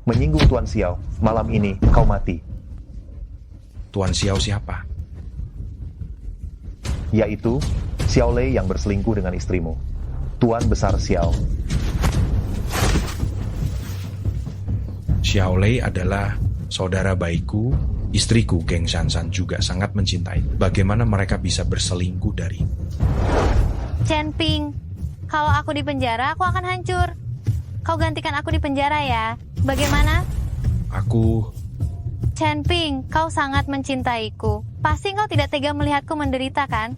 menyinggung Tuan Xiao, malam ini kau mati. Tuan Xiao siapa? Yaitu Xiao Lei yang berselingkuh dengan istrimu, Tuan Besar Xiao. Xiao Lei adalah saudara baikku, istriku Geng Shansan juga sangat mencintai. Bagaimana mereka bisa berselingkuh dari... Chen Ping, kalau aku di penjara, aku akan hancur. Kau gantikan aku di penjara ya. Bagaimana? Aku... Chen Ping, kau sangat mencintaiku. Pasti kau tidak tega melihatku menderita, kan?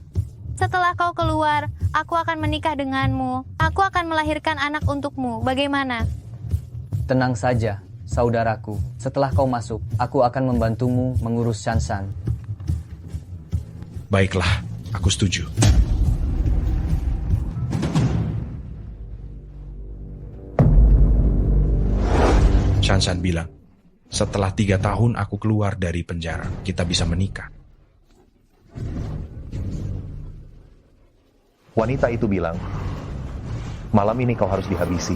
Setelah kau keluar, aku akan menikah denganmu. Aku akan melahirkan anak untukmu. Bagaimana? Tenang saja, saudaraku. Setelah kau masuk, aku akan membantumu mengurus Shansan. Baiklah, aku setuju. Shansan bilang, setelah 3 tahun aku keluar dari penjara, kita bisa menikah. Wanita itu bilang, malam ini kau harus dihabisi.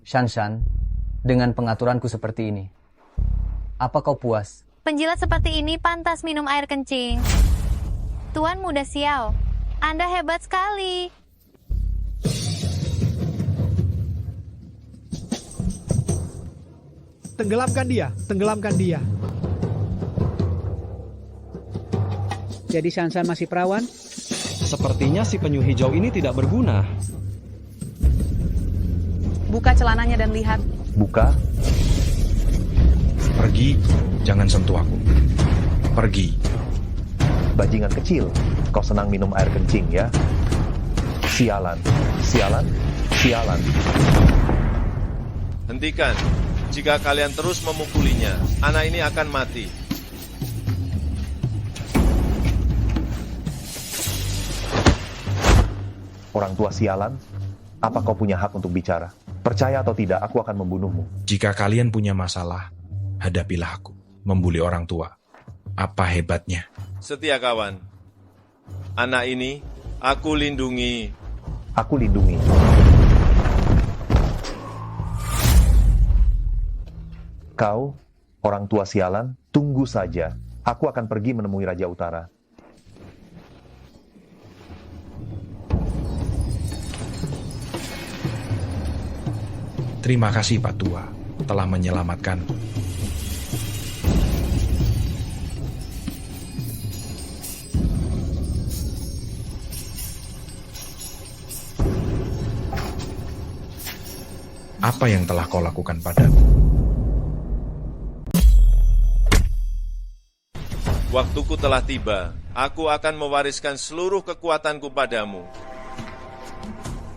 Shanshan, dengan pengaturanku seperti ini, apa kau puas? Penjilat seperti ini pantas minum air kencing. Tuan Muda Xiao, Anda hebat sekali. Tenggelamkan dia, tenggelamkan dia. Jadi Shansan masih perawan? Sepertinya si penyu hijau ini tidak berguna. Buka celananya dan lihat. Buka. Pergi, jangan sentuh aku. Pergi. Bajingan kecil, kau senang minum air kencing ya? Sialan, sialan, sialan. Hentikan. Jika kalian terus memukulinya, anak ini akan mati. Orang tua sialan, apa kau punya hak untuk bicara? Percaya atau tidak, aku akan membunuhmu. Jika kalian punya masalah, hadapilah aku. Membuli orang tua. Apa hebatnya? Setia kawan. Anak ini, aku lindungi. Aku lindungi. Kau, orang tua sialan, tunggu saja. Aku akan pergi menemui Raja Utara. Terima kasih Pak Tua, telah menyelamatkan. Apa yang telah kau lakukan padaku? Waktuku telah tiba. Aku akan mewariskan seluruh kekuatanku padamu.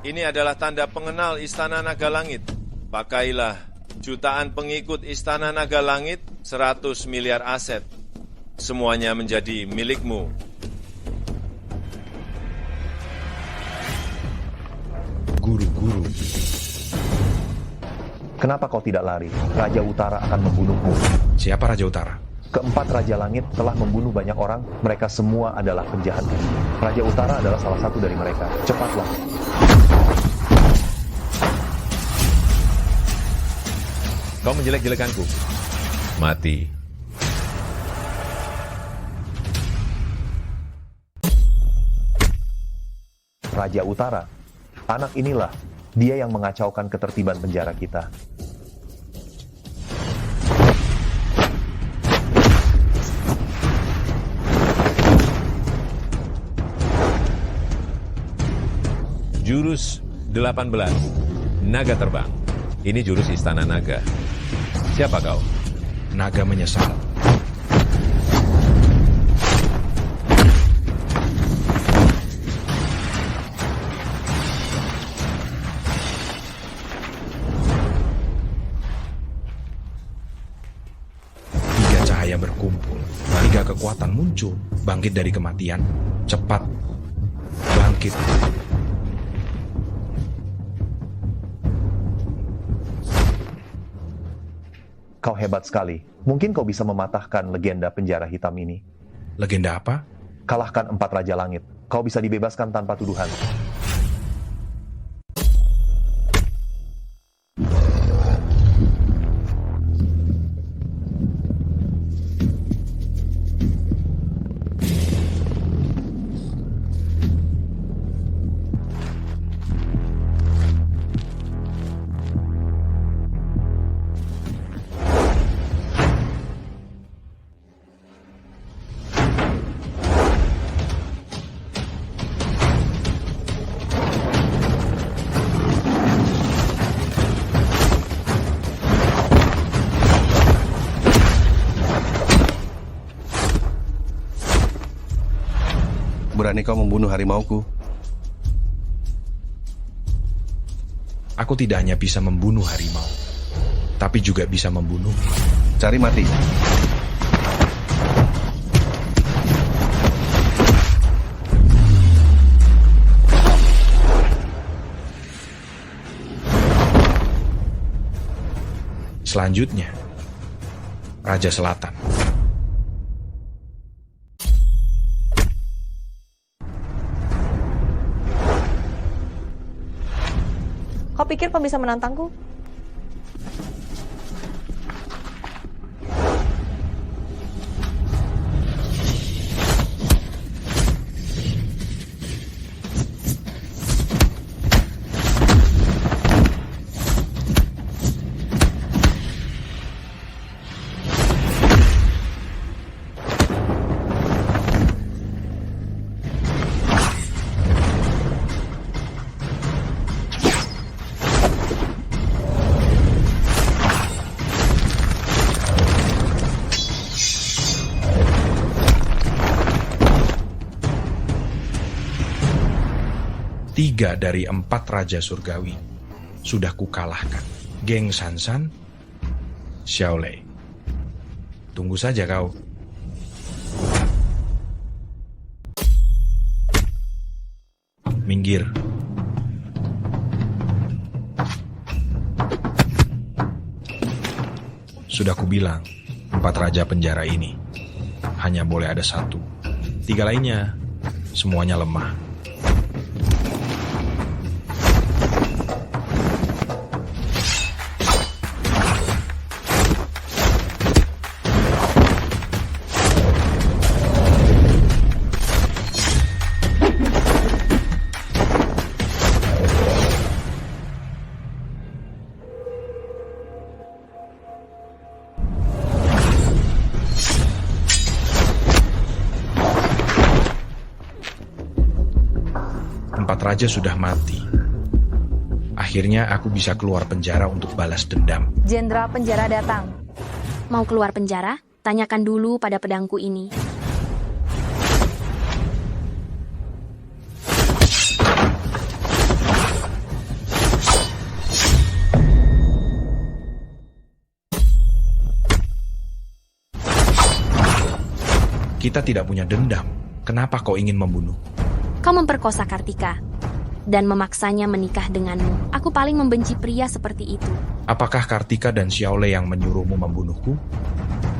Ini adalah tanda pengenal Istana Naga Langit. Pakailah jutaan pengikut Istana Naga Langit, 100 miliar aset. Semuanya menjadi milikmu. Guru-guru. Kenapa kau tidak lari? Raja Utara akan membunuhmu. Siapa Raja Utara? Keempat Raja Langit telah membunuh banyak orang. Mereka semua adalah penjahat. Raja Utara adalah salah satu dari mereka. Cepatlah. Kau menjelek-jelekanku. Mati. Raja Utara. Anak inilah, dia yang mengacaukan ketertiban penjara kita. Jurus 18, Naga Terbang. Ini jurus Istana Naga. Siapa kau? Naga menyesal. Tiga cahaya berkumpul, tiga kekuatan muncul, bangkit dari kematian, cepat, bangkit. Kau hebat sekali. Mungkin kau bisa mematahkan legenda penjara hitam ini. Legenda apa? Kalahkan 4 Raja Langit. Kau bisa dibebaskan tanpa tuduhan. Berani kau membunuh harimauku? Aku tidak hanya bisa membunuh harimau, tapi juga bisa membunuh. Cari mati. Selanjutnya, Raja Selatan. Kau pikir kau bisa menantangku? Tiga dari 4 Raja Surgawi sudah kukalahkan. Geng Sansan, Xiaolei. Tunggu saja kau. Minggir. Sudah kubilang, 4 Raja penjara ini hanya boleh ada 1. 3 lainnya semuanya lemah. Raja sudah mati. Akhirnya aku bisa keluar penjara untuk balas dendam. Jenderal penjara datang. Mau keluar penjara? Tanyakan dulu pada pedangku ini. Kita tidak punya dendam. Kenapa kau ingin membunuh? Kau memperkosa Kartika dan memaksanya menikah denganmu. Aku paling membenci pria seperti itu. Apakah Kartika dan Xiaolei yang menyuruhmu membunuhku?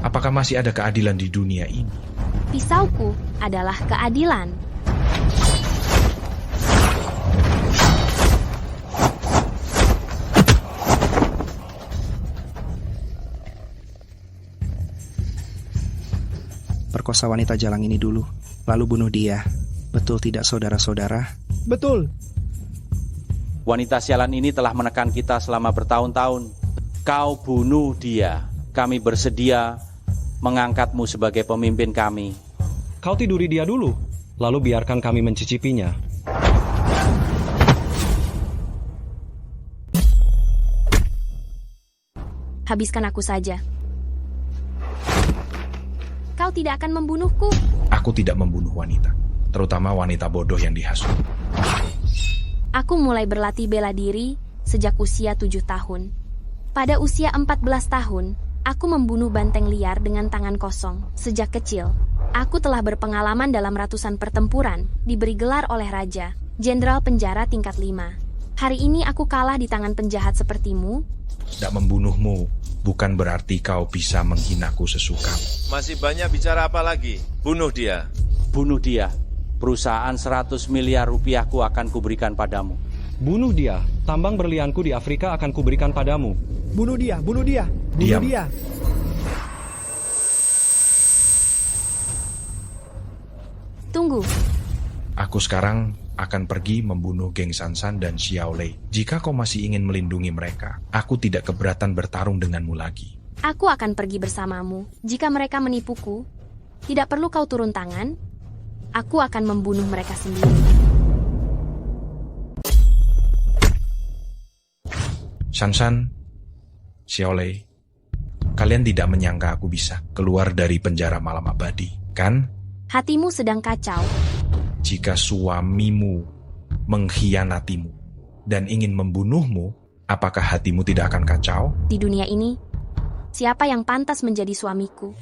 Apakah masih ada keadilan di dunia ini? Pisauku adalah keadilan. Perkosa wanita jalang ini dulu, lalu bunuh dia. Betul tidak, saudara-saudara? Betul. Wanita sialan ini telah menekan kita selama bertahun-tahun. Kau bunuh dia. Kami bersedia mengangkatmu sebagai pemimpin kami. Kau tiduri dia dulu, lalu biarkan kami mencicipinya. Habiskan aku saja. Kau tidak akan membunuhku. Aku tidak membunuh wanita, terutama wanita bodoh yang dihasut. Aku mulai berlatih bela diri sejak usia 7 tahun. Pada usia 14 tahun, aku membunuh banteng liar dengan tangan kosong. Sejak kecil, aku telah berpengalaman dalam ratusan pertempuran, diberi gelar oleh Raja, Jenderal Penjara tingkat 5. Hari ini aku kalah di tangan penjahat sepertimu. Tidak membunuhmu bukan berarti kau bisa menghinaku sesukamu. Masih banyak bicara apa lagi? Bunuh dia. Bunuh dia. Perusahaan 100 miliar rupiahku akan kuberikan padamu. Bunuh dia. Tambang berlianku di Afrika akan kuberikan padamu. Bunuh dia, bunuh dia, bunuh Diam. dia. Tunggu. Aku sekarang akan pergi membunuh geng Sansan dan Xiao Lei. Jika kau masih ingin melindungi mereka, aku tidak keberatan bertarung denganmu lagi. Aku akan pergi bersamamu. Jika mereka menipuku, tidak perlu kau turun tangan. Aku akan membunuh mereka sendiri. Sansan, Xiao Lei, kalian tidak menyangka aku bisa keluar dari penjara malam abadi, kan? Hatimu sedang kacau. Jika suamimu mengkhianatimu dan ingin membunuhmu, apakah hatimu tidak akan kacau? Di dunia ini, siapa yang pantas menjadi suamiku?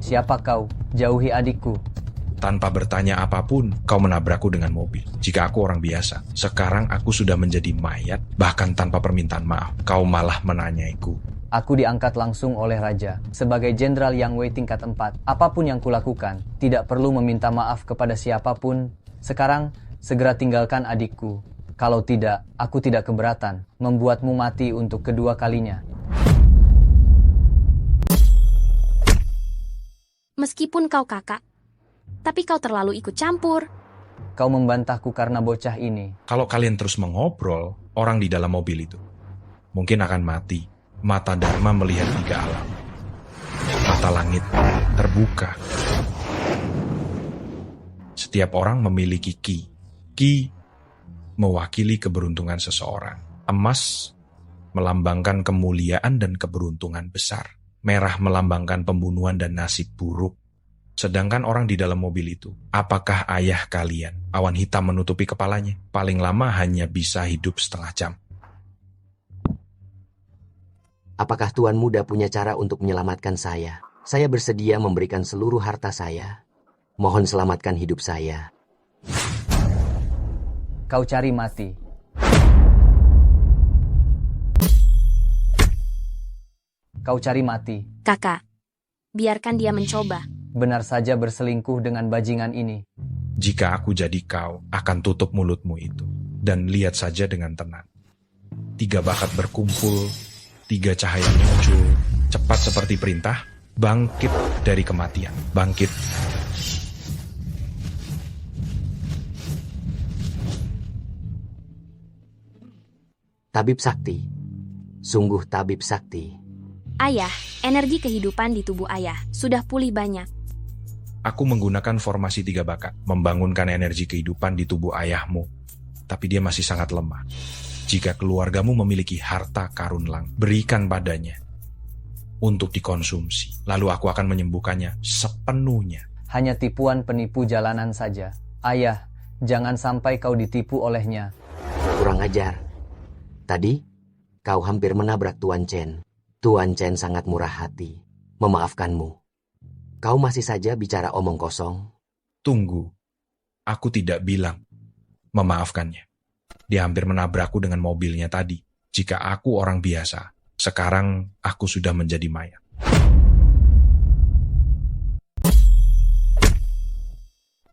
Siapa kau? Jauhi adikku. Tanpa bertanya apapun, kau menabrakku dengan mobil. Jika aku orang biasa, sekarang aku sudah menjadi mayat, bahkan tanpa permintaan maaf. Kau malah menanyaiku. Aku diangkat langsung oleh Raja sebagai Jenderal Yang Wei tingkat 4. Apapun yang kulakukan, tidak perlu meminta maaf kepada siapapun. Sekarang, segera tinggalkan adikku. Kalau tidak, aku tidak keberatan membuatmu mati untuk kedua kalinya. Meskipun kau kakak, tapi kau terlalu ikut campur. Kau membantahku karena bocah ini. Kalau kalian terus mengobrol, orang di dalam mobil itu mungkin akan mati. Mata Dharma melihat 3 alam. Mata langit terbuka. Setiap orang memiliki ki. Ki mewakili keberuntungan seseorang. Emas melambangkan kemuliaan dan keberuntungan besar. Merah melambangkan pembunuhan dan nasib buruk. Sedangkan orang di dalam mobil itu, apakah ayah kalian? Awan hitam menutupi kepalanya. Paling lama hanya bisa hidup setengah jam. Apakah Tuan Muda punya cara untuk menyelamatkan saya? Saya bersedia memberikan seluruh harta saya. Mohon selamatkan hidup saya. Kau cari mati. Kau cari mati. Kakak, biarkan dia mencoba. Benar saja berselingkuh dengan bajingan ini. Jika aku jadi kau, akan tutup mulutmu itu. Dan lihat saja dengan tenang. 3 bakat berkumpul, 3 cahaya muncul, cepat seperti perintah, bangkit dari kematian. Bangkit. Tabib Sakti. Sungguh tabib sakti. Ayah, energi kehidupan di tubuh ayah sudah pulih banyak. Aku menggunakan formasi 3 bakat, membangunkan energi kehidupan di tubuh ayahmu. Tapi dia masih sangat lemah. Jika keluargamu memiliki harta karun lang, berikan padanya untuk dikonsumsi. Lalu aku akan menyembuhkannya sepenuhnya. Hanya tipuan penipu jalanan saja. Ayah, jangan sampai kau ditipu olehnya. Kurang ajar. Tadi, kau hampir menabrak Tuan Chen. Tuan Chen sangat murah hati, memaafkanmu. Kau masih saja bicara omong kosong. Tunggu, aku tidak bilang memaafkannya. Dia hampir menabrakku dengan mobilnya tadi. Jika aku orang biasa, sekarang aku sudah menjadi mayat.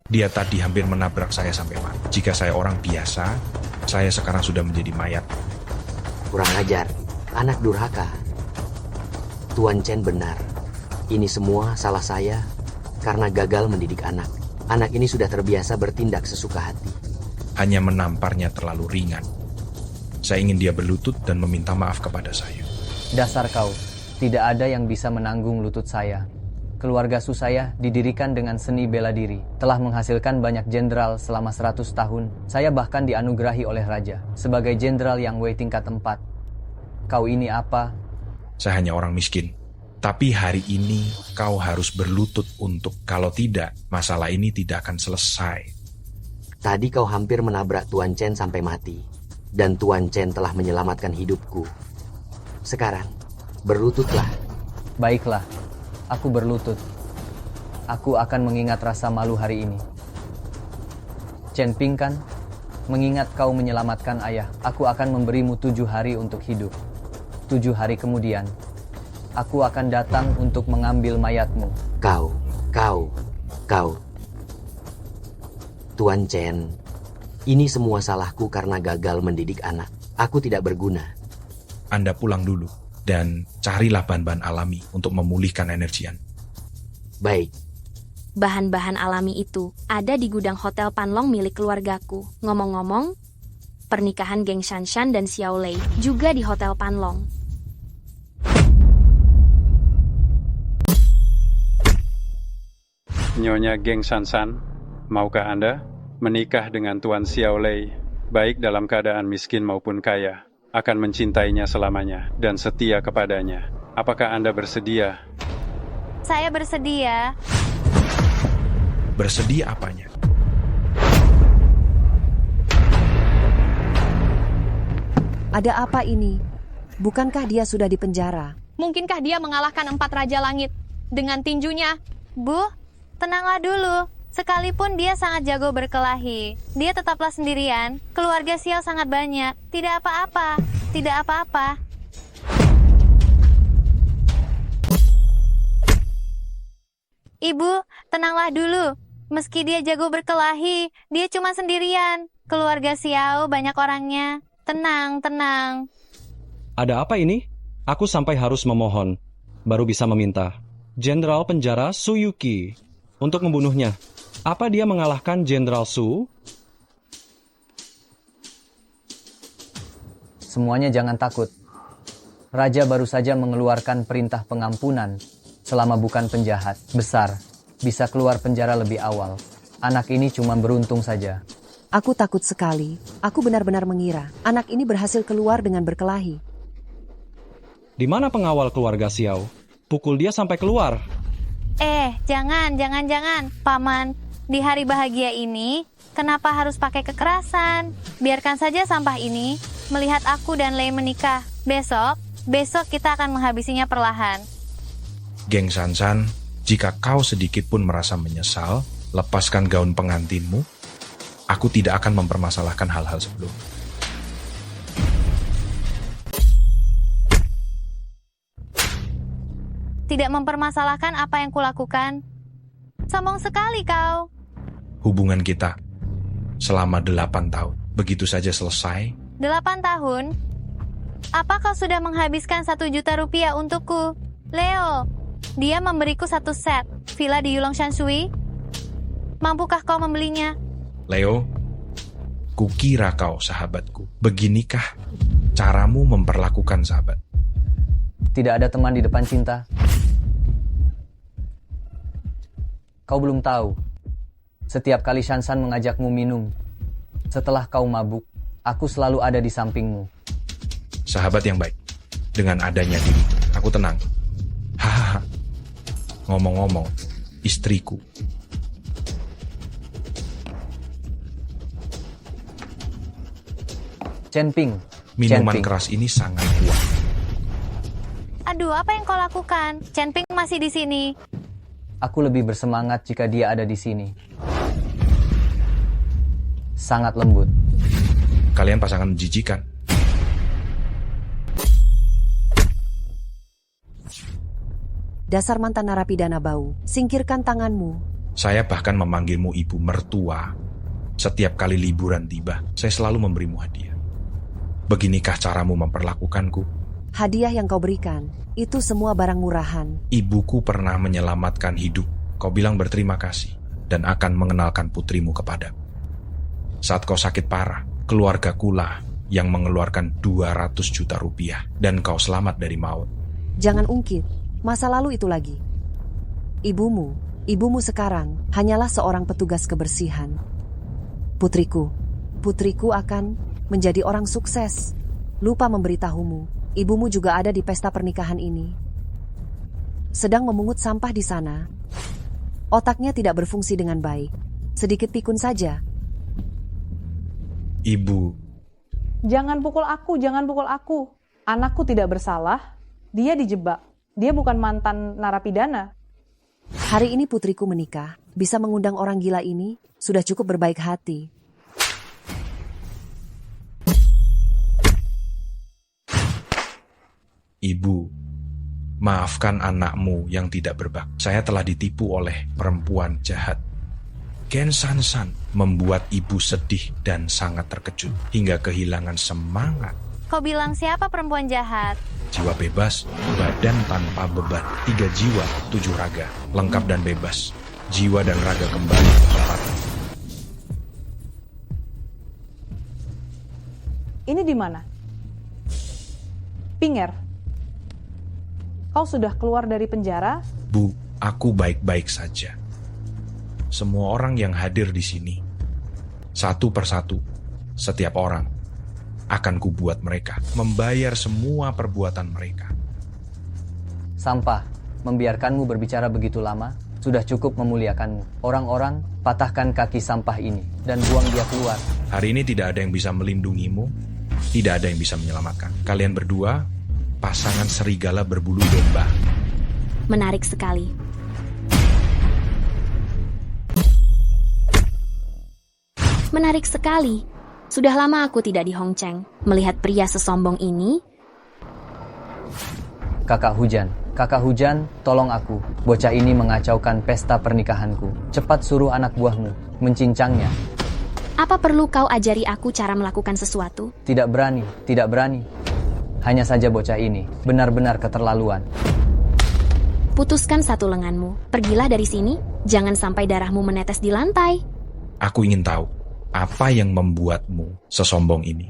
Dia tadi hampir menabrak saya sampai mati. Jika saya orang biasa, saya sekarang sudah menjadi mayat. Kurang ajar, anak durhaka. Tuan Chen benar. Ini semua salah saya karena gagal mendidik anak. Anak ini sudah terbiasa bertindak sesuka hati. Hanya menamparnya terlalu ringan. Saya ingin dia berlutut dan meminta maaf kepada saya. Dasar kau, tidak ada yang bisa menanggung lutut saya. Keluarga Su saya didirikan dengan seni bela diri. Telah menghasilkan banyak jenderal selama 100 tahun. Saya bahkan dianugerahi oleh Raja sebagai Jenderal Yang Wei tingkat 4. Kau ini apa? Saya hanya orang miskin. Tapi hari ini kau harus berlutut untuk, kalau tidak, masalah ini tidak akan selesai. Tadi kau hampir menabrak Tuan Chen sampai mati. Dan Tuan Chen telah menyelamatkan hidupku. Sekarang, berlututlah. Baiklah, Aku berlutut. Aku akan mengingat rasa malu hari ini. Chen Ping kan, mengingat kau menyelamatkan ayah, aku akan memberimu 7 hari untuk hidup. 7 hari kemudian, aku akan datang untuk mengambil mayatmu. Kau. Tuan Chen, ini semua salahku karena gagal mendidik anak. Aku tidak berguna. Anda pulang dulu dan carilah bahan-bahan alami untuk memulihkan energi Anda. Baik. Bahan-bahan alami itu ada di gudang Hotel Panlong milik keluargaku. Ngomong-ngomong, pernikahan Geng Shanshan dan Xiao Lei juga di Hotel Panlong. Nyonya Geng Shanshan, maukah Anda menikah dengan Tuan Xiao Lei, baik dalam keadaan miskin maupun kaya, akan mencintainya selamanya dan setia kepadanya? Apakah Anda bersedia? Saya bersedia. Bersedia apanya? Ada apa ini? Bukankah dia sudah dipenjara? Mungkinkah dia mengalahkan 4 Raja Langit dengan tinjunya? Bu, tenanglah dulu. Sekalipun dia sangat jago berkelahi, dia tetaplah sendirian. Keluarga Xiao sangat banyak. Tidak apa-apa. Tidak apa-apa. Ibu, tenanglah dulu. Meski dia jago berkelahi, dia cuma sendirian. Keluarga Xiao banyak orangnya. Tenang, tenang. Ada apa ini? Aku sampai harus memohon, baru bisa meminta. Jenderal penjara Su Yuqi untuk membunuhnya. Apa dia mengalahkan Jenderal Su? Semuanya jangan takut. Raja baru saja mengeluarkan perintah pengampunan selama bukan penjahat besar. Bisa keluar penjara lebih awal. Anak ini cuma beruntung saja. Aku takut sekali. Aku benar-benar mengira anak ini berhasil keluar dengan berkelahi. Di mana pengawal keluarga Xiao? Pukul dia sampai keluar. Jangan. Paman, di hari bahagia ini, kenapa harus pakai kekerasan? Biarkan saja sampah ini melihat aku dan Lei menikah. Besok kita akan menghabisinya perlahan. Geng Shanshan, jika kau sedikit pun merasa menyesal, lepaskan gaun pengantinmu. Aku tidak akan mempermasalahkan hal-hal sebelumnya. Tidak mempermasalahkan apa yang kulakukan. Sombong sekali kau. Hubungan kita selama 8 tahun begitu saja selesai. 8 tahun? Apa kau sudah menghabiskan 1 juta rupiah untukku? Leo, dia memberiku 1 set villa di Yulong Shanshui. Mampukah kau membelinya? Leo, kukira kau sahabatku. Beginikah caramu memperlakukan sahabat? Tidak ada teman di depan cinta. Kau belum tahu. Setiap kali Shanshan mengajakmu minum, setelah kau mabuk, aku selalu ada di sampingmu. Sahabat yang baik. Dengan adanya diri, aku tenang. Hahaha. Ngomong-ngomong, istriku. Chen Ping. Minuman keras ini sangat kuat. Aduh, apa yang kau lakukan? Chen Ping masih di sini. Aku lebih bersemangat jika dia ada di sini. Sangat lembut. Kalian pasangan menjijikan. Dasar mantan narapidana bau, singkirkan tanganmu. Saya bahkan memanggilmu ibu mertua. Setiap kali liburan tiba, saya selalu memberimu hadiah. Beginikah caramu memperlakukanku? Hadiah yang kau berikan, itu semua barang murahan. Ibuku pernah menyelamatkan hidup. Kau bilang berterima kasih dan akan mengenalkan putrimu kepadaku. Saat kau sakit parah, keluargaku lah yang mengeluarkan 200 juta rupiah dan kau selamat dari maut. Jangan ungkit, masa lalu itu lagi. Ibumu sekarang hanyalah seorang petugas kebersihan. Putriku akan menjadi orang sukses. Lupa memberitahumu, ibumu juga ada di pesta pernikahan ini. Sedang memungut sampah di sana. Otaknya tidak berfungsi dengan baik. Sedikit pikun saja. Ibu. Jangan pukul aku. Anakku tidak bersalah. Dia dijebak. Dia bukan mantan narapidana. Hari ini putriku menikah, bisa mengundang orang gila ini, sudah cukup berbaik hati. Ibu, maafkan anakmu yang tidak berbakti. Saya telah ditipu oleh perempuan jahat. Gen Sansan membuat ibu sedih dan sangat terkejut hingga kehilangan semangat. Kau bilang siapa perempuan jahat? Jiwa bebas, badan tanpa beban. 3 jiwa, 7 raga, lengkap dan bebas. Jiwa dan raga kembali ke tempatnya. Ini di mana? Pinger, kau sudah keluar dari penjara? Bu, aku baik-baik saja. Semua orang yang hadir di sini, satu persatu, setiap orang, akan kubuat mereka membayar semua perbuatan mereka. Sampah, membiarkanmu berbicara begitu lama, sudah cukup memuliakanmu. Orang-orang, patahkan kaki sampah ini dan buang dia keluar. Hari ini tidak ada yang bisa melindungimu, tidak ada yang bisa menyelamatkan. Kalian berdua, pasangan serigala berbulu domba. Menarik sekali. Menarik sekali. Sudah lama aku tidak di Hongcheng. Melihat pria sesombong ini. Kakak Hujan, tolong aku. Bocah ini mengacaukan pesta pernikahanku. Cepat suruh anak buahmu mencincangnya. Apa perlu kau ajari aku cara melakukan sesuatu? Tidak berani. Hanya saja bocah ini benar-benar keterlaluan. Putuskan satu lenganmu. Pergilah dari sini. Jangan sampai darahmu menetes di lantai. Aku ingin tahu, apa yang membuatmu sesombong ini?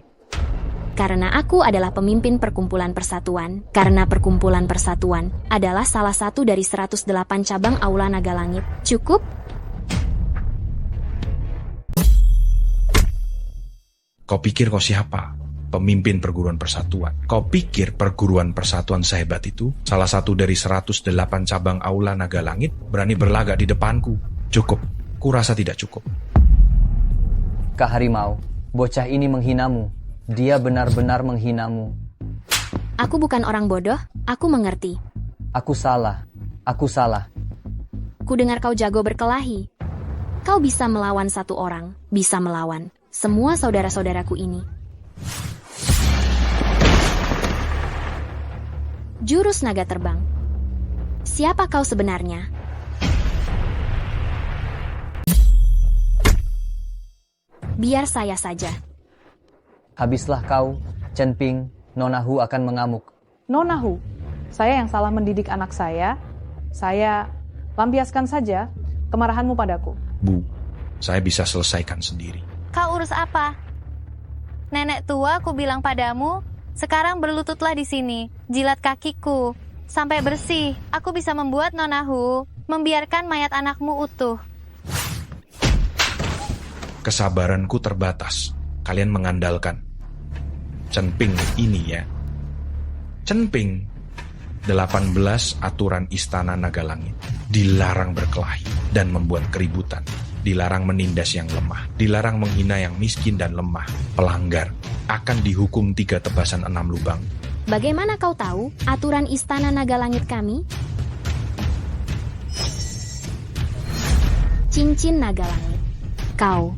Karena aku adalah pemimpin Perkumpulan Persatuan. Karena Perkumpulan Persatuan adalah salah satu dari 108 cabang Aula Naga Langit. Cukup? Kau pikir kau siapa? Pemimpin Perguruan Persatuan. Kau pikir Perguruan Persatuan sehebat itu? Salah satu dari 108 cabang Aula Naga Langit berani berlagak di depanku. Cukup. Kurasa tidak cukup. Kak Harimau, bocah ini menghinamu. Dia benar-benar menghinamu. Aku bukan orang bodoh, aku mengerti. Aku salah. Ku dengar kau jago berkelahi. Kau bisa melawan satu orang, bisa melawan semua saudara-saudaraku ini. Jurus naga terbang. Siapa kau sebenarnya? Biar saya saja. Habislah kau, Chen Ping. Nona Hu akan mengamuk. Nona Hu, saya yang salah mendidik anak saya. Saya lampiaskan saja kemarahanmu padaku. Bu, saya bisa selesaikan sendiri. Kau urus apa? Nenek tua, aku bilang padamu, sekarang berlututlah di sini, jilat kakiku, sampai bersih. Aku bisa membuat Nona Hu membiarkan mayat anakmu utuh. Kesabaranku terbatas. Kalian mengandalkan Chen Ping ini ya. Chen Ping, 18 aturan Istana Naga Langit. Dilarang berkelahi dan membuat keributan. Dilarang menindas yang lemah. Dilarang menghina yang miskin dan lemah. Pelanggar akan dihukum 3 tebasan 6 lubang. Bagaimana kau tahu aturan Istana Naga Langit kami? Cincin Naga Langit. Kau.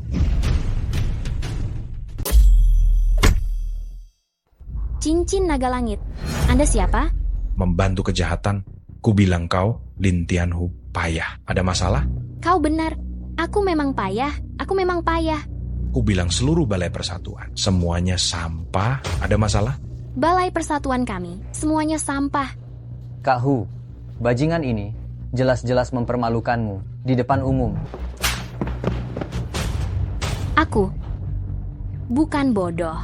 Cincin Naga Langit. Anda siapa? Membantu kejahatan. Ku bilang kau, Lin Tianhu, payah. Ada masalah? Kau benar. Aku memang payah. Ku bilang seluruh Balai Persatuan. Semuanya sampah. Ada masalah? Balai Persatuan kami. Semuanya sampah. Kak Hu, bajingan ini jelas-jelas mempermalukanmu di depan umum. Aku bukan bodoh.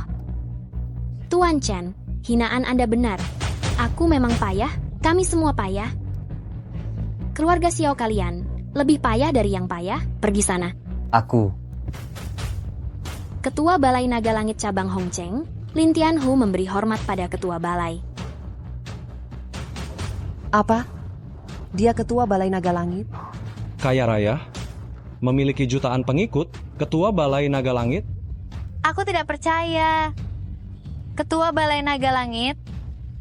Tuan Chen, hinaan Anda benar. Aku memang payah, kami semua payah. Keluarga Xiao kalian lebih payah dari yang payah. Pergi sana. Aku. Ketua Balai Naga Langit Cabang Hongcheng, Lin Tianhu memberi hormat pada Ketua Balai. Apa? Dia Ketua Balai Naga Langit? Kaya raya, memiliki jutaan pengikut, Ketua Balai Naga Langit? Aku tidak percaya. Ketua Balai Naga Langit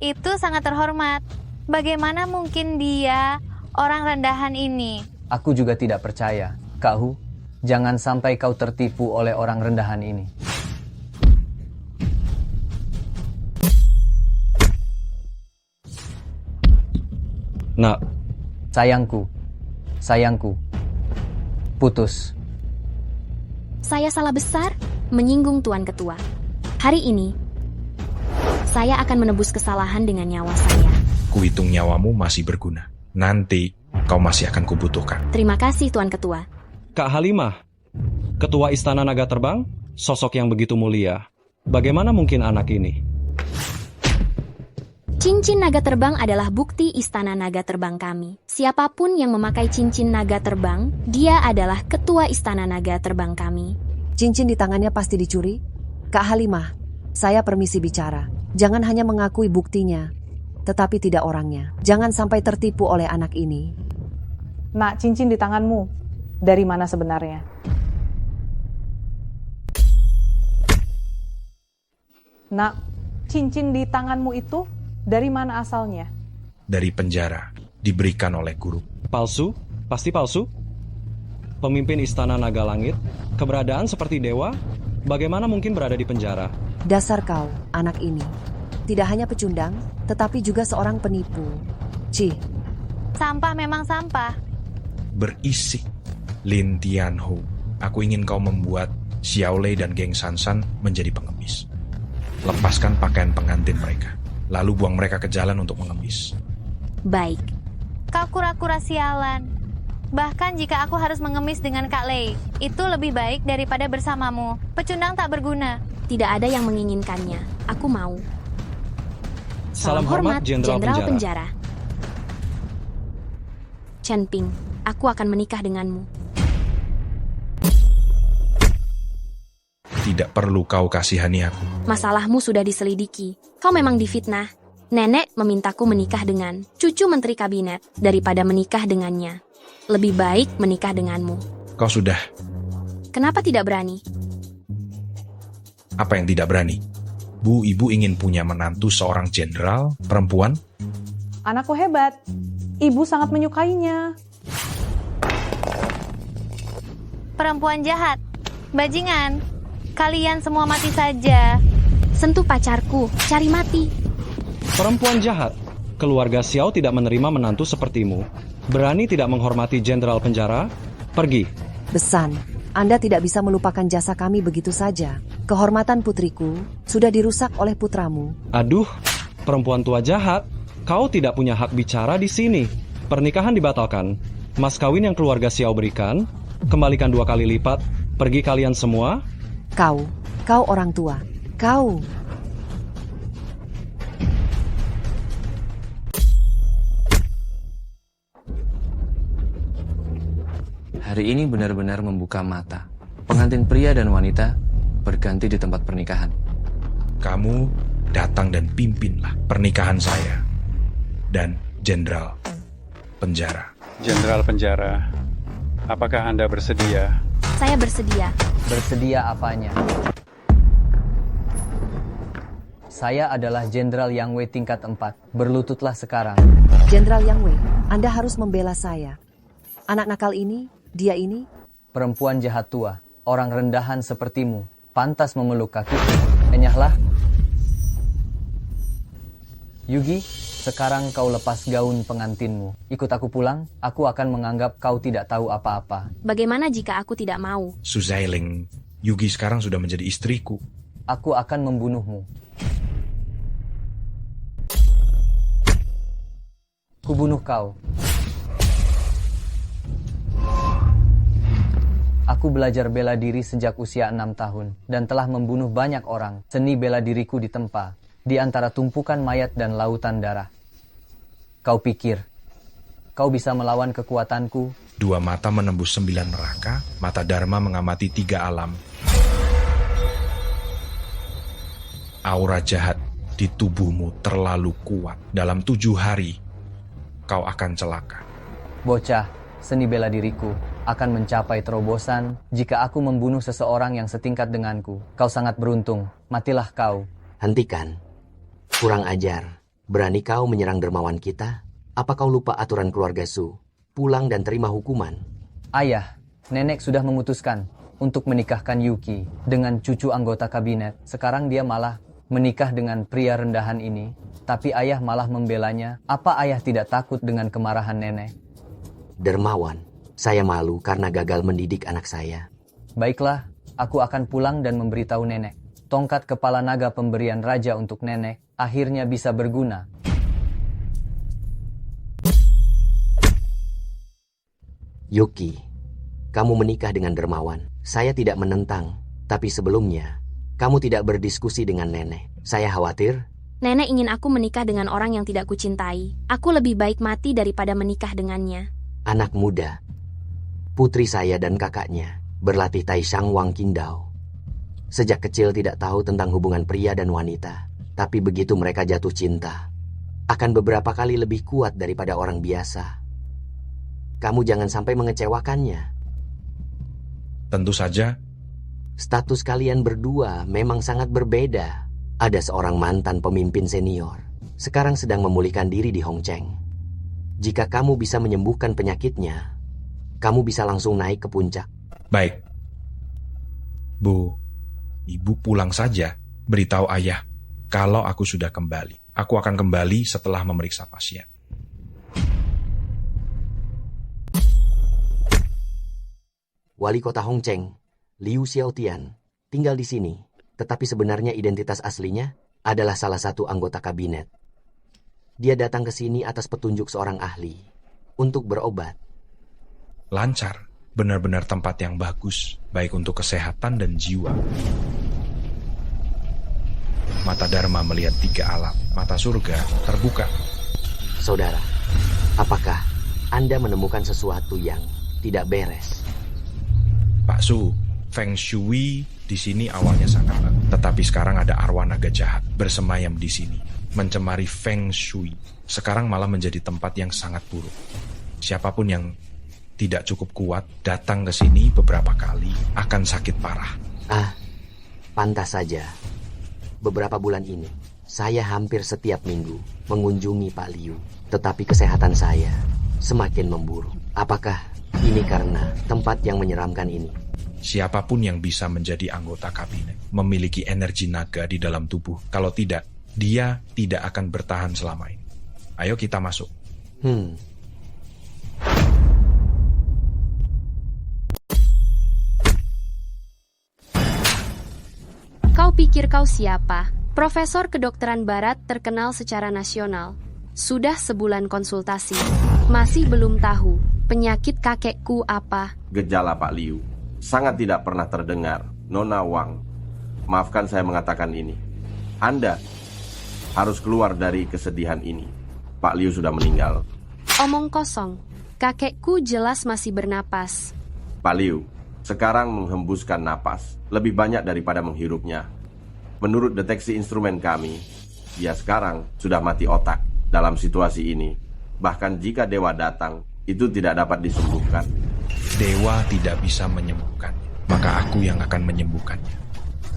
itu sangat terhormat. Bagaimana mungkin dia, orang rendahan ini. Aku juga tidak percaya. Kak Hu, jangan sampai kau tertipu oleh orang rendahan ini. Nak, sayangku, putus. Saya salah besar menyinggung Tuan Ketua. Hari ini, saya akan menebus kesalahan dengan nyawa saya. Kuhitung nyawamu masih berguna. Nanti kau masih akan kubutuhkan. Terima kasih Tuan Ketua. Kak Halimah, Ketua Istana Naga Terbang, sosok yang begitu mulia. Bagaimana mungkin anak ini? Cincin naga terbang adalah bukti Istana Naga Terbang kami. Siapapun yang memakai cincin naga terbang, dia adalah Ketua Istana Naga Terbang kami. Cincin di tangannya pasti dicuri? Kak Halimah, saya permisi bicara. Jangan hanya mengakui buktinya, tetapi tidak orangnya. Jangan sampai tertipu oleh anak ini. Nak, cincin di tanganmu, dari mana sebenarnya? Nak, cincin di tanganmu itu dari mana asalnya? Dari penjara, diberikan oleh guru. Palsu? Pasti palsu? Pemimpin Istana Naga Langit, keberadaan seperti dewa, bagaimana mungkin berada di penjara? Dasar kau, anak ini. Tidak hanya pecundang, tetapi juga seorang penipu. Cih. Sampah memang sampah. Berisik. Lin Tianhu, aku ingin kau membuat Xiao Lei dan geng Sansan menjadi pengemis. Lepaskan pakaian pengantin mereka, lalu buang mereka ke jalan untuk mengemis. Baik. Kau kura-kura sialan. Bahkan jika aku harus mengemis dengan Kak Lei, itu lebih baik daripada bersamamu. Pecundang tak berguna. Tidak ada yang menginginkannya. Aku mau. Salam hormat, Jenderal Penjara. Chen Ping, aku akan menikah denganmu. Tidak perlu kau kasihani aku. Masalahmu sudah diselidiki. Kau memang difitnah. Nenek memintaku menikah dengan cucu menteri kabinet daripada menikah dengannya. Lebih baik menikah denganmu. Kau sudah. Kenapa tidak berani? Apa yang tidak berani? Bu, ibu ingin punya menantu seorang jenderal perempuan? Anakku hebat. Ibu sangat menyukainya. Perempuan jahat. Bajingan. Kalian semua mati saja. Sentuh pacarku, cari mati. Perempuan jahat. Keluarga Xiao tidak menerima menantu sepertimu. Berani tidak menghormati Jenderal Penjara? Pergi. Besan, Anda tidak bisa melupakan jasa kami begitu saja. Kehormatan putriku sudah dirusak oleh putramu. Aduh, perempuan tua jahat. Kau tidak punya hak bicara di sini. Pernikahan dibatalkan. Mas kawin yang keluarga Xiao berikan, kembalikan 2 kali lipat. Pergi kalian semua. Kau orang tua. Kau. Hari ini benar-benar membuka mata. Pengantin pria dan wanita berganti di tempat pernikahan. Kamu datang dan pimpinlah pernikahan saya dan Jenderal Penjara. Jenderal Penjara, apakah Anda bersedia? Saya bersedia. Bersedia apanya? Saya adalah Jenderal Yang Wei tingkat 4. Berlututlah sekarang. Jenderal Yang Wei, Anda harus membela saya. Anak nakal ini, dia ini. Perempuan jahat tua, orang rendahan sepertimu, pantas memeluk kakiku. Enyahlah. Yugi, sekarang kau lepas gaun pengantinmu. Ikut aku pulang, aku akan menganggap kau tidak tahu apa-apa. Bagaimana jika aku tidak mau? Su Zailing, Yugi sekarang sudah menjadi istriku. Aku akan membunuhmu. Kubunuh kau. Aku belajar bela diri sejak usia 6 tahun dan telah membunuh banyak orang. Seni bela diriku ditempa di antara tumpukan mayat dan lautan darah. Kau pikir kau bisa melawan kekuatanku? 2 mata menembus 9 neraka, mata Dharma mengamati 3 alam. Aura jahat di tubuhmu terlalu kuat. Dalam 7 hari, kau akan celaka. Bocah, seni bela diriku akan mencapai terobosan jika aku membunuh seseorang yang setingkat denganku. Kau sangat beruntung, matilah kau. Hentikan. Kurang ajar. Berani kau menyerang dermawan kita? Apa kau lupa aturan keluarga Su? pulang dan terima hukuman. Ayah, nenek sudah memutuskan untuk menikahkan Yuki dengan cucu anggota kabinet. Sekarang dia malah menikah dengan pria rendahan ini. Tapi ayah malah membelanya. Apa ayah tidak takut dengan kemarahan nenek? Dermawan, saya malu karena gagal mendidik anak saya. Baiklah, aku akan pulang dan memberitahu nenek. Tongkat kepala naga pemberian raja untuk nenek akhirnya bisa berguna. Yuki, kamu menikah dengan dermawan. Saya tidak menentang, tapi sebelumnya, kamu tidak berdiskusi dengan nenek. Saya khawatir. Nenek ingin aku menikah dengan orang yang tidak kucintai. Aku lebih baik mati daripada menikah dengannya. Anak muda, putri saya dan kakaknya berlatih Taishang Wang Qingdao. Sejak kecil tidak tahu tentang hubungan pria dan wanita, tapi begitu mereka jatuh cinta, akan beberapa kali lebih kuat daripada orang biasa. Kamu jangan sampai mengecewakannya. Tentu saja. Status kalian berdua memang sangat berbeda. Ada seorang mantan pemimpin senior, sekarang sedang memulihkan diri di Hongcheng. Jika kamu bisa menyembuhkan penyakitnya, kamu bisa langsung naik ke puncak. Baik. Bu, ibu pulang saja. Beritahu ayah, kalau aku sudah kembali. Aku akan kembali setelah memeriksa pasien. Wali kota Hongcheng, Liu Xiaotian, tinggal di sini. Tetapi sebenarnya identitas aslinya adalah salah satu anggota kabinet. Dia datang ke sini atas petunjuk seorang ahli untuk berobat. Lancar, benar-benar tempat yang bagus, baik untuk kesehatan dan jiwa. Mata Dharma melihat 3 alam, mata surga terbuka. Saudara, apakah Anda menemukan sesuatu yang tidak beres? Pak Su, Feng Shui di sini awalnya sangat bagus, tetapi sekarang ada arwah naga jahat bersemayam di sini, mencemari Feng Shui. Sekarang malah menjadi tempat yang sangat buruk. Siapapun yang tidak cukup kuat datang ke sini beberapa kali akan sakit parah. Pantas saja. Beberapa bulan ini, saya hampir setiap minggu mengunjungi Pak Liu, tetapi kesehatan saya semakin memburuk. Apakah ini karena tempat yang menyeramkan ini? Siapapun yang bisa menjadi anggota kabinet memiliki energi naga di dalam tubuh. Kalau tidak, dia tidak akan bertahan selama ini. Ayo kita masuk. Kau pikir kau siapa? Profesor kedokteran barat terkenal secara nasional. Sudah sebulan konsultasi. Masih belum tahu penyakit kakekku apa? Gejala Pak Liu sangat tidak pernah terdengar. Nona Wang, maafkan saya mengatakan ini. Anda harus keluar dari kesedihan ini. Pak Liu sudah meninggal. Omong kosong. Kakekku jelas masih bernapas. Pak Liu sekarang menghembuskan napas lebih banyak daripada menghirupnya. Menurut deteksi instrumen kami, dia sekarang sudah mati otak dalam situasi ini. Bahkan jika dewa datang, itu tidak dapat disembuhkan. Dewa tidak bisa menyembuhkannya, maka aku yang akan menyembuhkannya.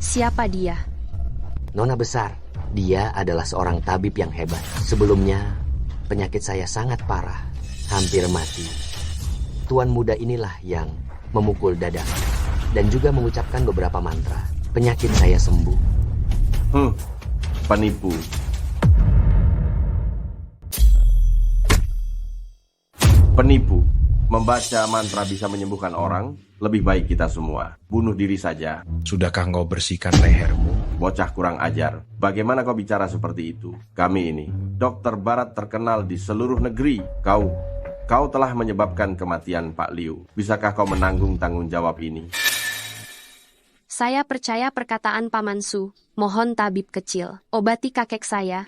Siapa dia? Nona besar, dia adalah seorang tabib yang hebat. Sebelumnya, penyakit saya sangat parah, hampir mati. Tuan muda inilah yang memukul dada dan juga mengucapkan beberapa mantra. Penyakit saya sembuh. Penipu. Penipu. Membaca mantra bisa menyembuhkan orang. Lebih baik kita semua bunuh diri saja. Sudahkah kau bersihkan lehermu? Bocah kurang ajar. Bagaimana kau bicara seperti itu? Kami ini dokter barat terkenal di seluruh negeri. Kau telah menyebabkan kematian Pak Liu. Bisakah kau menanggung tanggung jawab ini? Saya percaya perkataan Paman Su. Mohon tabib kecil, obati kakek saya.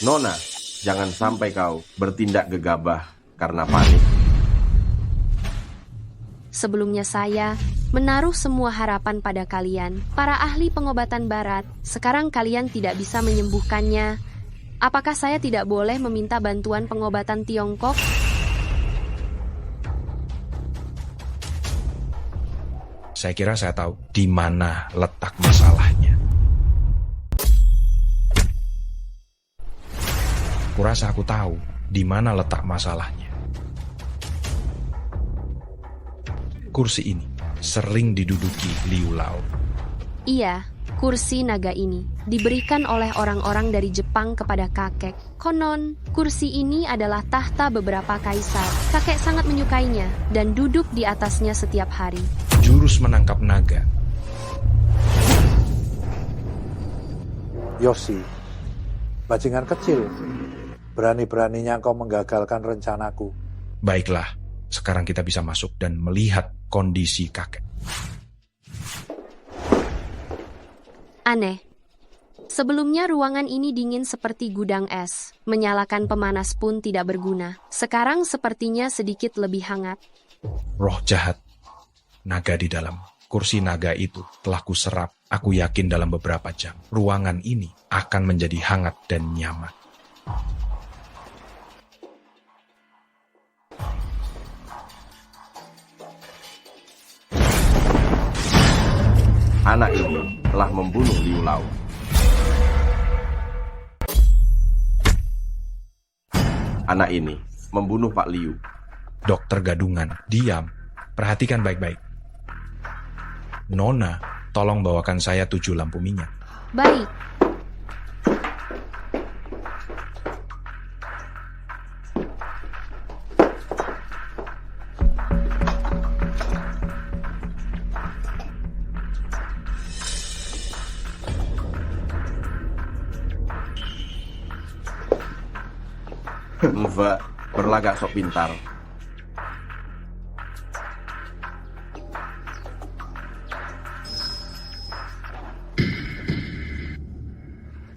Nona, jangan sampai kau bertindak gegabah karena panik. Sebelumnya saya menaruh semua harapan pada kalian, para ahli pengobatan barat. Sekarang kalian tidak bisa menyembuhkannya. Apakah saya tidak boleh meminta bantuan pengobatan Tiongkok? Saya kira saya tahu di mana letak masalahnya. Kurasa aku tahu di mana letak masalahnya. kursi ini sering diduduki Liu Lao. Iya, kursi naga ini diberikan oleh orang-orang dari Jepang kepada kakek. Konon, kursi ini adalah tahta beberapa kaisar. Kakek sangat menyukainya dan duduk di atasnya setiap hari. Jurus menangkap naga. Yoshi, bajingan kecil. Berani-beraninya kau menggagalkan rencanaku. Baiklah, sekarang kita bisa masuk dan melihat kondisi kakek. Aneh. Sebelumnya ruangan ini dingin seperti gudang es. Menyalakan pemanas pun tidak berguna. Sekarang sepertinya sedikit lebih hangat. Roh jahat. Naga di dalam kursi naga itu telah kuserap. Aku yakin dalam beberapa jam, ruangan ini akan menjadi hangat dan nyaman. Anak ini telah membunuh Liu Lao. Anak ini membunuh Pak Liu. Dokter gadungan, diam. Perhatikan baik-baik. Nona, tolong bawakan saya 7 lampu minyak. Baik. Mbak, berlagak sok pintar.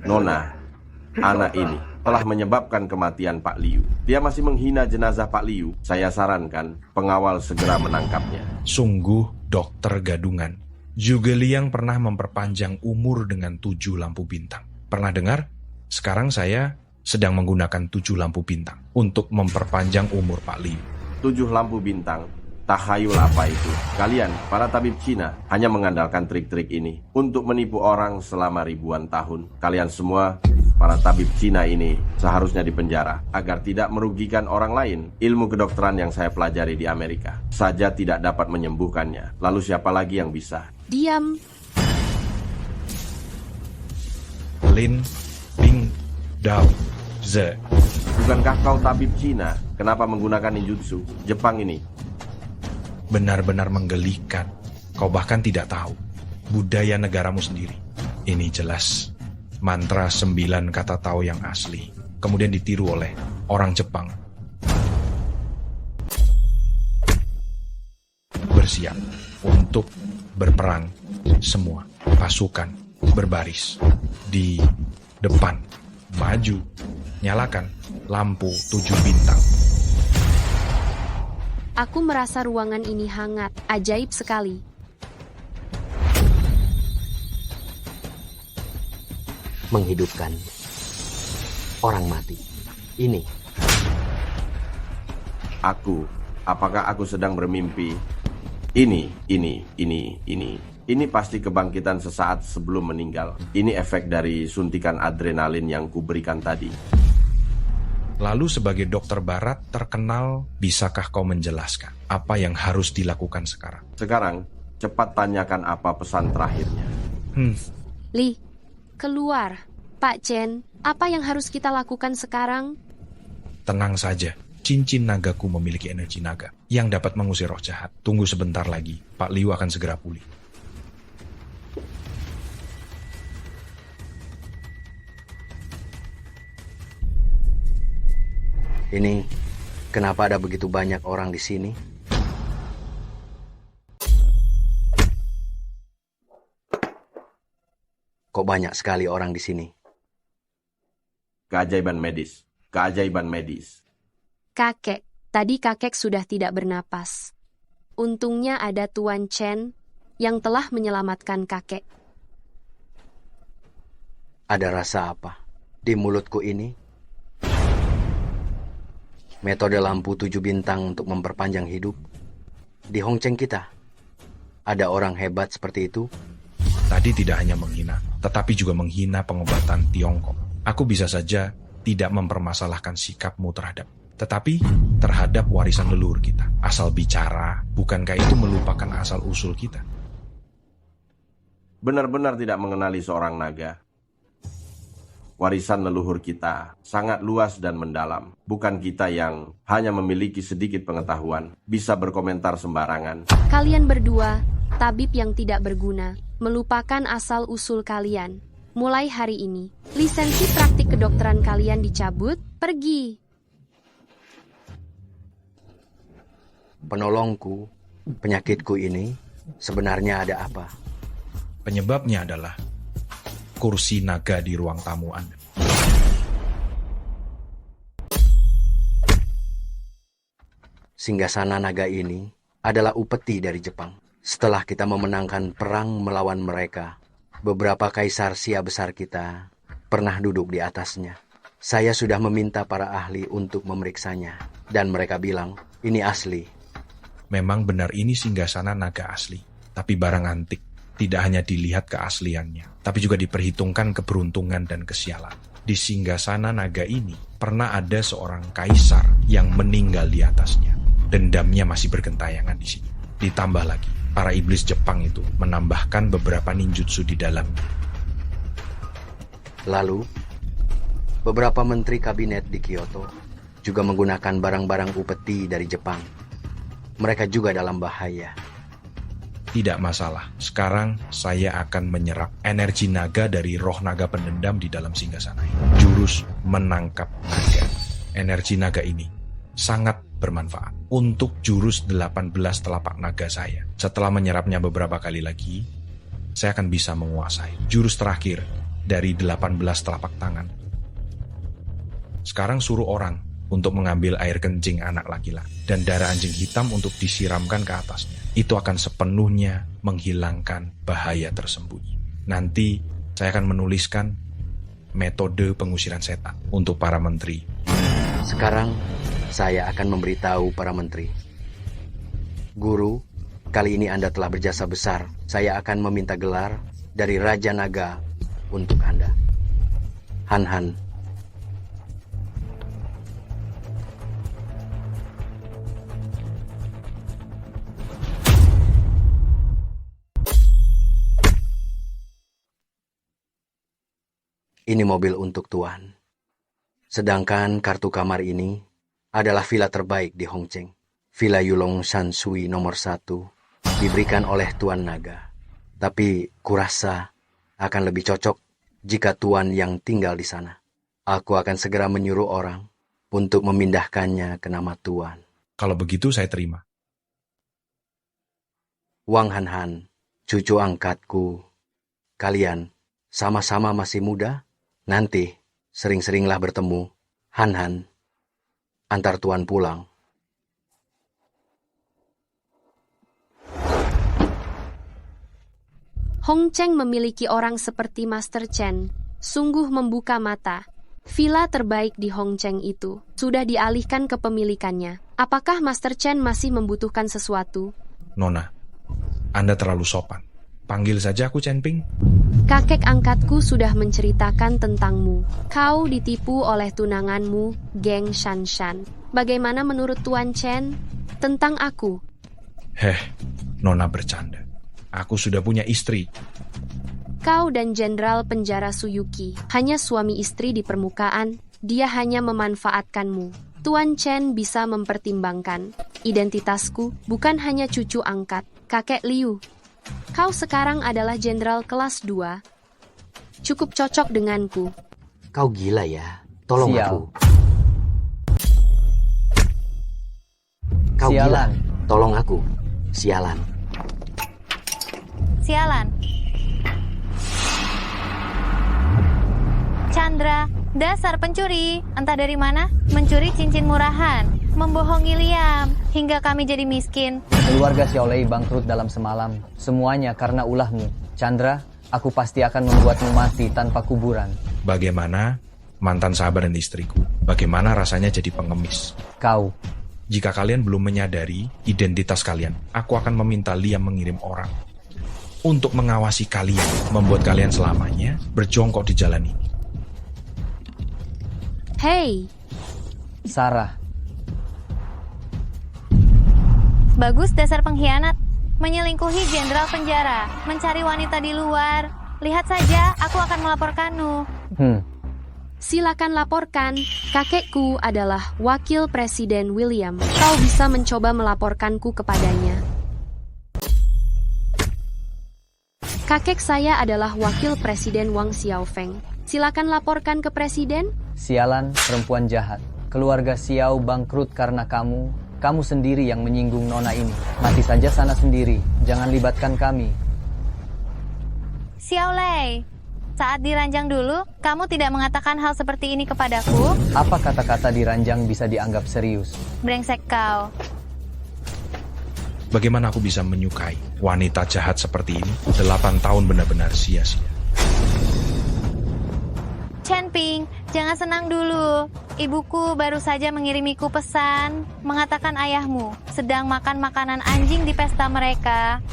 Nona, anak ini telah menyebabkan kematian Pak Liu. Dia masih menghina jenazah Pak Liu. Saya sarankan pengawal segera menangkapnya. Sungguh dokter gadungan. Zhuge Liang pernah memperpanjang umur dengan 7 lampu bintang. Pernah dengar? Sekarang saya sedang menggunakan 7 lampu bintang untuk memperpanjang umur Pak Liu. 7 lampu bintang? Tahayul apa itu? Kalian, para tabib Cina, hanya mengandalkan trik-trik ini untuk menipu orang selama ribuan tahun. Kalian semua, para tabib Cina ini, seharusnya dipenjara agar tidak merugikan orang lain. Ilmu kedokteran yang saya pelajari di Amerika saja tidak dapat menyembuhkannya. Lalu siapa lagi yang bisa? Diam. Lin Bing Dao Ze. Bukankah kau tabib Cina? Kenapa menggunakan ninjutsu? Jepang ini benar-benar menggelikan. Kau bahkan tidak tahu budaya negaramu sendiri. Ini jelas mantra 9 kata Tao yang asli, kemudian ditiru oleh orang Jepang. Bersiap untuk berperang. Semua pasukan berbaris di depan. Maju. Nyalakan lampu 7 bintang. Aku merasa ruangan ini hangat, ajaib sekali. Menghidupkan orang mati. Ini. Apakah aku sedang bermimpi? Ini pasti kebangkitan sesaat sebelum meninggal. Ini efek dari suntikan adrenalin yang kuberikan tadi. Lalu sebagai dokter barat terkenal, bisakah kau menjelaskan apa yang harus dilakukan sekarang? Sekarang, cepat tanyakan apa pesan terakhirnya. Li, keluar. Pak Chen, apa yang harus kita lakukan sekarang? Tenang saja, cincin nagaku memiliki energi naga yang dapat mengusir roh jahat. Tunggu sebentar lagi, Pak Liu akan segera pulih. Ini, kenapa ada begitu banyak orang di sini? Kok banyak sekali orang di sini? Keajaiban medis. Keajaiban medis. Kakek, tadi kakek sudah tidak bernapas. Untungnya ada Tuan Chen yang telah menyelamatkan kakek. Ada rasa apa di mulutku ini? Metode lampu 7 bintang untuk memperpanjang hidup. Di Hongcheng kita, ada orang hebat seperti itu? Tadi tidak hanya menghina, tetapi juga menghina pengobatan Tiongkok. Aku bisa saja tidak mempermasalahkan sikapmu terhadap tetapi terhadap warisan leluhur kita. Asal bicara, bukankah itu melupakan asal-usul kita? Benar-benar tidak mengenali seorang naga. Warisan leluhur kita sangat luas dan mendalam. Bukan kita yang hanya memiliki sedikit pengetahuan, bisa berkomentar sembarangan. Kalian berdua, tabib yang tidak berguna, melupakan asal-usul kalian. Mulai hari ini, lisensi praktik kedokteran kalian dicabut, pergi. Penolongku, penyakitku ini sebenarnya ada apa? Penyebabnya adalah kursi naga di ruang tamu Anda. Singgasana naga ini adalah upeti dari Jepang. Setelah kita memenangkan perang melawan mereka, beberapa kaisar Sia besar kita pernah duduk di atasnya. Saya sudah meminta para ahli untuk memeriksanya, dan mereka bilang, ini asli. Memang benar ini singgasana naga asli, tapi barang antik. Tidak hanya dilihat keasliannya, tapi juga diperhitungkan keberuntungan dan kesialan. Di singgasana naga ini, pernah ada seorang kaisar yang meninggal di atasnya. Dendamnya masih bergentayangan di sini. Ditambah lagi, para iblis Jepang itu menambahkan beberapa ninjutsu di dalamnya. Lalu, beberapa menteri kabinet di Kyoto juga menggunakan barang-barang upeti dari Jepang. Mereka juga dalam bahaya. Tidak masalah, sekarang saya akan menyerap energi naga dari roh naga pendendam di dalam singgasana ini. Jurus menangkap naga. Energi naga ini sangat bermanfaat untuk jurus 18 telapak naga saya. Setelah menyerapnya beberapa kali lagi, saya akan bisa menguasai jurus terakhir dari 18 telapak tangan. Sekarang suruh orang untuk mengambil air kencing anak laki-laki dan darah anjing hitam untuk disiramkan ke atasnya. Itu akan sepenuhnya menghilangkan bahaya tersembunyi. Nanti saya akan menuliskan metode pengusiran setan untuk para menteri. Sekarang saya akan memberitahu para menteri. Guru, kali ini Anda telah berjasa besar. Saya akan meminta gelar dari Raja Naga untuk Anda. Han. Ini mobil untuk Tuan. Sedangkan kartu kamar ini adalah villa terbaik di Hongcheng. Villa Yulong Shanshui nomor 1 diberikan oleh Tuan Naga. Tapi kurasa akan lebih cocok jika Tuan yang tinggal di sana. Aku akan segera menyuruh orang untuk memindahkannya ke nama Tuan. Kalau begitu saya terima. Wang Han, cucu angkatku. Kalian sama-sama masih muda. Nanti sering-seringlah bertemu. Han, antar Tuan pulang. Hongcheng memiliki orang seperti Master Chen. Sungguh membuka mata. Villa terbaik di Hongcheng itu sudah dialihkan ke pemilikannya. Apakah Master Chen masih membutuhkan sesuatu? Nona, Anda terlalu sopan. Panggil saja aku Chen Ping. Kakek angkatku sudah menceritakan tentangmu. Kau ditipu oleh tunanganmu, Geng Shanshan. Bagaimana menurut Tuan Chen tentang aku? Nona bercanda. Aku sudah punya istri. Kau dan Jenderal Penjara Suyuki hanya suami istri di permukaan. Dia hanya memanfaatkanmu. Tuan Chen bisa mempertimbangkan. Identitasku bukan hanya cucu angkat, kakek Liu. Kau sekarang adalah jenderal kelas 2. Cukup cocok denganku. Kau gila ya? Tolong Sial. aku. Kau Sialan. gila? Tolong aku. Sialan. Chandra, dasar pencuri. Entah dari mana, mencuri cincin murahan. Membohongi Liam, hingga kami jadi miskin. Keluarga Xiaolei bangkrut dalam semalam. Semuanya karena ulahmu. Chandra, aku pasti akan membuatmu mati tanpa kuburan. Bagaimana mantan sahabat dan istriku? Bagaimana rasanya jadi pengemis? Kau. Jika kalian belum menyadari identitas kalian, aku akan meminta Liam mengirim orang untuk mengawasi kalian, membuat kalian selamanya berjongkok di jalan ini. Hei, Sarah, Bagus dasar pengkhianat. Menyelingkuhi jenderal penjara, mencari wanita di luar. Lihat saja, aku akan melaporkanmu. Silakan laporkan. Kakekku adalah Wakil Presiden William. Kau bisa mencoba melaporkanku kepadanya. Kakek saya adalah Wakil Presiden Wang Xiaofeng. Silakan laporkan ke Presiden. Sialan, perempuan jahat. Keluarga Xiao bangkrut karena kamu. Kamu sendiri yang menyinggung nona ini. Mati saja sana sendiri. Jangan libatkan kami. Xiao Lei, saat diranjang dulu, kamu tidak mengatakan hal seperti ini kepadaku? Apa kata-kata diranjang bisa dianggap serius? Brengsek kau. Bagaimana aku bisa menyukai wanita jahat seperti ini? 8 tahun benar-benar sia-sia. Chen Ping, jangan senang dulu. Ibuku baru saja mengirimiku pesan, mengatakan ayahmu sedang makan makanan anjing di pesta mereka.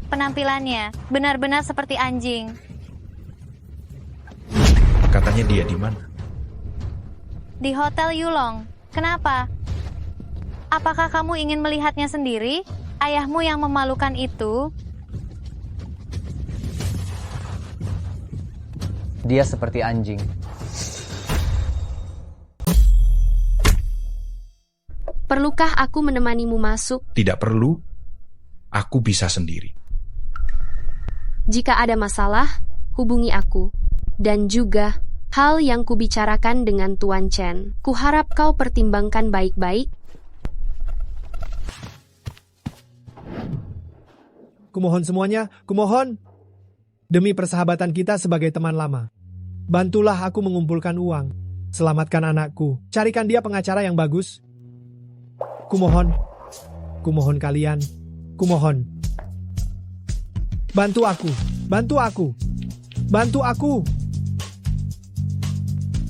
Penampilannya benar-benar seperti anjing. Katanya dia di mana? Di Hotel Yulong. Kenapa? Apakah kamu ingin melihatnya sendiri? Ayahmu yang memalukan itu. Dia seperti anjing. Perlukah aku menemanimu masuk? Tidak perlu. Aku bisa sendiri. Jika ada masalah, hubungi aku. Dan juga, hal yang kubicarakan dengan Tuan Chen. Kuharap kau pertimbangkan baik-baik. Kumohon semuanya, kumohon. Demi persahabatan kita sebagai teman lama. Bantulah aku mengumpulkan uang. Selamatkan anakku. Carikan dia pengacara yang bagus. Kumohon. Kumohon kalian. Kumohon. Bantu aku. Bantu aku. Bantu aku.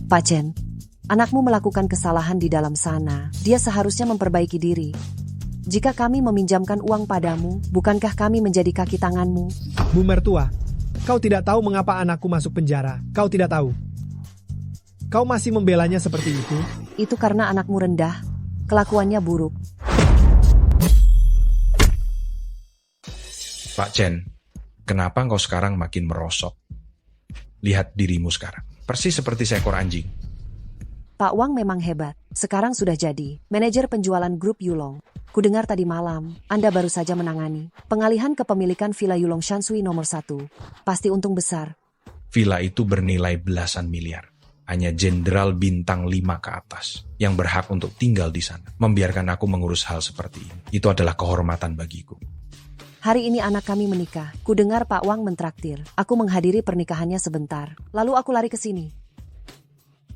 Pak Chen, anakmu melakukan kesalahan di dalam sana. Dia seharusnya memperbaiki diri. Jika kami meminjamkan uang padamu, bukankah kami menjadi kaki tanganmu? Bu mertua, kau tidak tahu mengapa anakku masuk penjara. Kau tidak tahu. Kau masih membelanya seperti itu? Itu karena anakmu rendah. Kelakuannya buruk. Pak Chen, kenapa engkau sekarang makin merosot? Lihat dirimu sekarang. Persis seperti seekor anjing. Pak Wang memang hebat. Sekarang sudah jadi manajer penjualan grup Yulong. Kudengar tadi malam, Anda baru saja menangani pengalihan kepemilikan Villa Yulong Shanshui nomor 1. Pasti untung besar. Villa itu bernilai belasan miliar. Hanya jenderal bintang 5 ke atas yang berhak untuk tinggal di sana. Membiarkan aku mengurus hal seperti ini. Itu adalah kehormatan bagiku. Hari ini anak kami menikah. Kudengar Pak Wang mentraktir. Aku menghadiri pernikahannya sebentar. Lalu aku lari ke sini.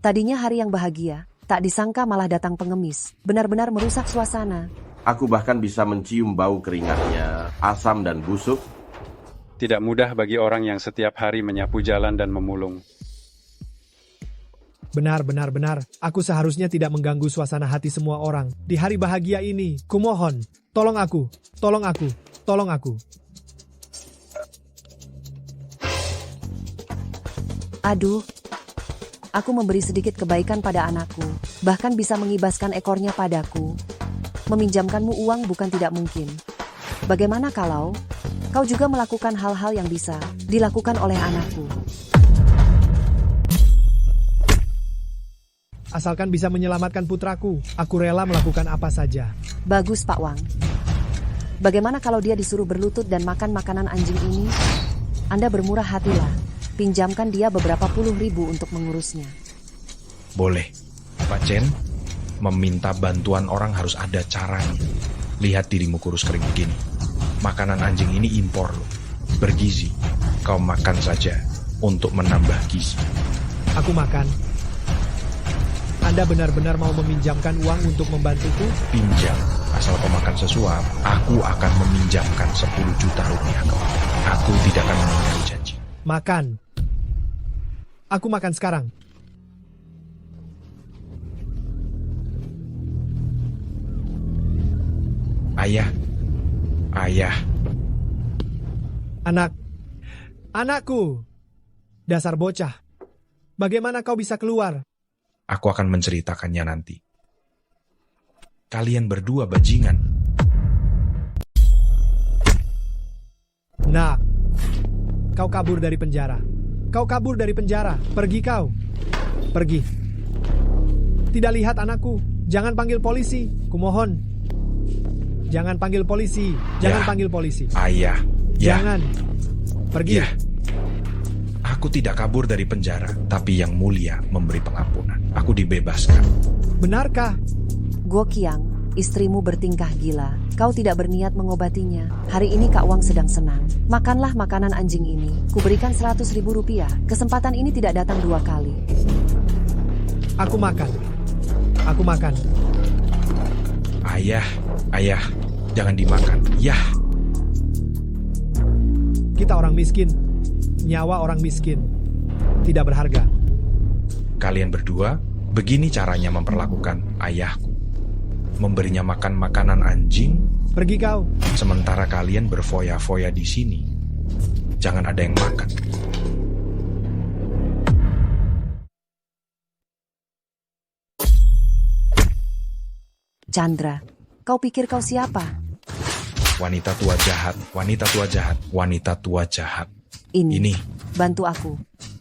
Tadinya hari yang bahagia. Tak disangka malah datang pengemis. Benar-benar merusak suasana. Aku bahkan bisa mencium bau keringatnya, asam dan busuk. Tidak mudah bagi orang yang setiap hari menyapu jalan dan memulung. Benar. Aku seharusnya tidak mengganggu suasana hati semua orang. Di hari bahagia ini, kumohon, tolong aku. Aduh, aku memberi sedikit kebaikan pada anakku. Bahkan bisa mengibaskan ekornya padaku. Meminjamkanmu uang bukan tidak mungkin. Bagaimana kalau kau juga melakukan hal-hal yang bisa dilakukan oleh anakku? Asalkan bisa menyelamatkan putraku, aku rela melakukan apa saja. Bagus Pak Wang. Bagaimana kalau dia disuruh berlutut dan makan makanan anjing ini? Anda bermurah hatilah. Pinjamkan dia beberapa puluh ribu untuk mengurusnya. Boleh. Pak Chen, meminta bantuan orang harus ada caranya. Lihat dirimu kurus kering begini. Makanan anjing ini impor loh. Bergizi. Kau makan saja untuk menambah gizi. Aku makan. Anda benar-benar mau meminjamkan uang untuk membantuku? Pinjam. Asal kau makan sesuap, aku akan meminjamkan 10 juta rupiah kau. Aku tidak akan mengingkari janji. Makan. Aku makan sekarang. Ayah. Anakku. Dasar bocah. Bagaimana kau bisa keluar? Aku akan menceritakannya nanti. Kalian berdua bajingan. Nah, kau kabur dari penjara. Kau kabur dari penjara. Pergi kau. Pergi. Tidak lihat anakku. Jangan panggil polisi. Kumohon. Jangan panggil polisi. Jangan panggil polisi. Ayah. Ya. Jangan. Pergi. Ya. Aku tidak kabur dari penjara, tapi Yang Mulia memberi pengampunan. Aku dibebaskan. Benarkah? Guo Qiang, istrimu bertingkah gila. Kau tidak berniat mengobatinya. Hari ini Kak Wang sedang senang. Makanlah makanan anjing ini. Kuberikan 100.000 rupiah. Kesempatan ini tidak datang 2 kali. Aku makan. Aku makan. Ayah, jangan dimakan. Yah. Kita orang miskin. Nyawa orang miskin. Tidak berharga. Kalian berdua, begini caranya memperlakukan ayahku. Memberinya makan makanan anjing. Pergi kau. Sementara kalian berfoya-foya di sini. Jangan ada yang makan. Chandra, kau pikir kau siapa? Wanita tua jahat, wanita tua jahat, wanita tua jahat. Ini. Bantu aku.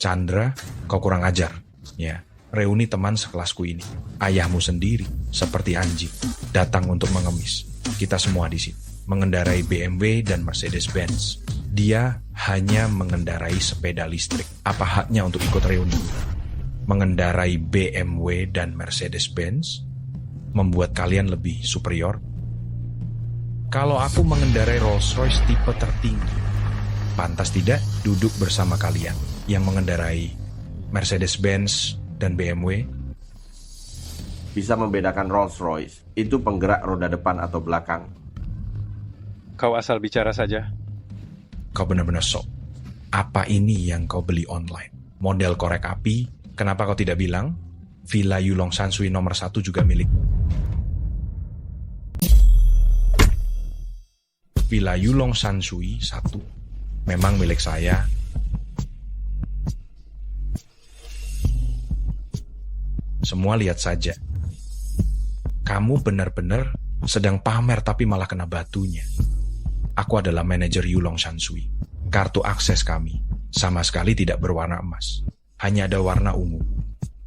Chandra, kau kurang ajar. Ya, reuni teman sekelasku ini. Ayahmu sendiri, seperti anjing, datang untuk mengemis. Kita semua di sini mengendarai BMW dan Mercedes-Benz. Dia hanya mengendarai sepeda listrik. Apa haknya untuk ikut reuni? Mengendarai BMW dan Mercedes-Benz membuat kalian lebih superior? Kalau aku mengendarai Rolls-Royce tipe tertinggi, pantas tidak duduk bersama kalian yang mengendarai Mercedes-Benz dan BMW? Bisa membedakan Rolls-Royce, itu penggerak roda depan atau belakang. Kau asal bicara saja. Kau benar-benar sok. Apa ini yang kau beli online? Model korek api? Kenapa kau tidak bilang Villa Yulong Sansui nomor 1 juga milikmu? Villa Yulong Sansui 1 memang milik saya. Semua lihat saja. Kamu benar-benar sedang pamer tapi malah kena batunya. Aku adalah manajer Yulong Sansui. Kartu akses kami sama sekali tidak berwarna emas. Hanya ada warna ungu.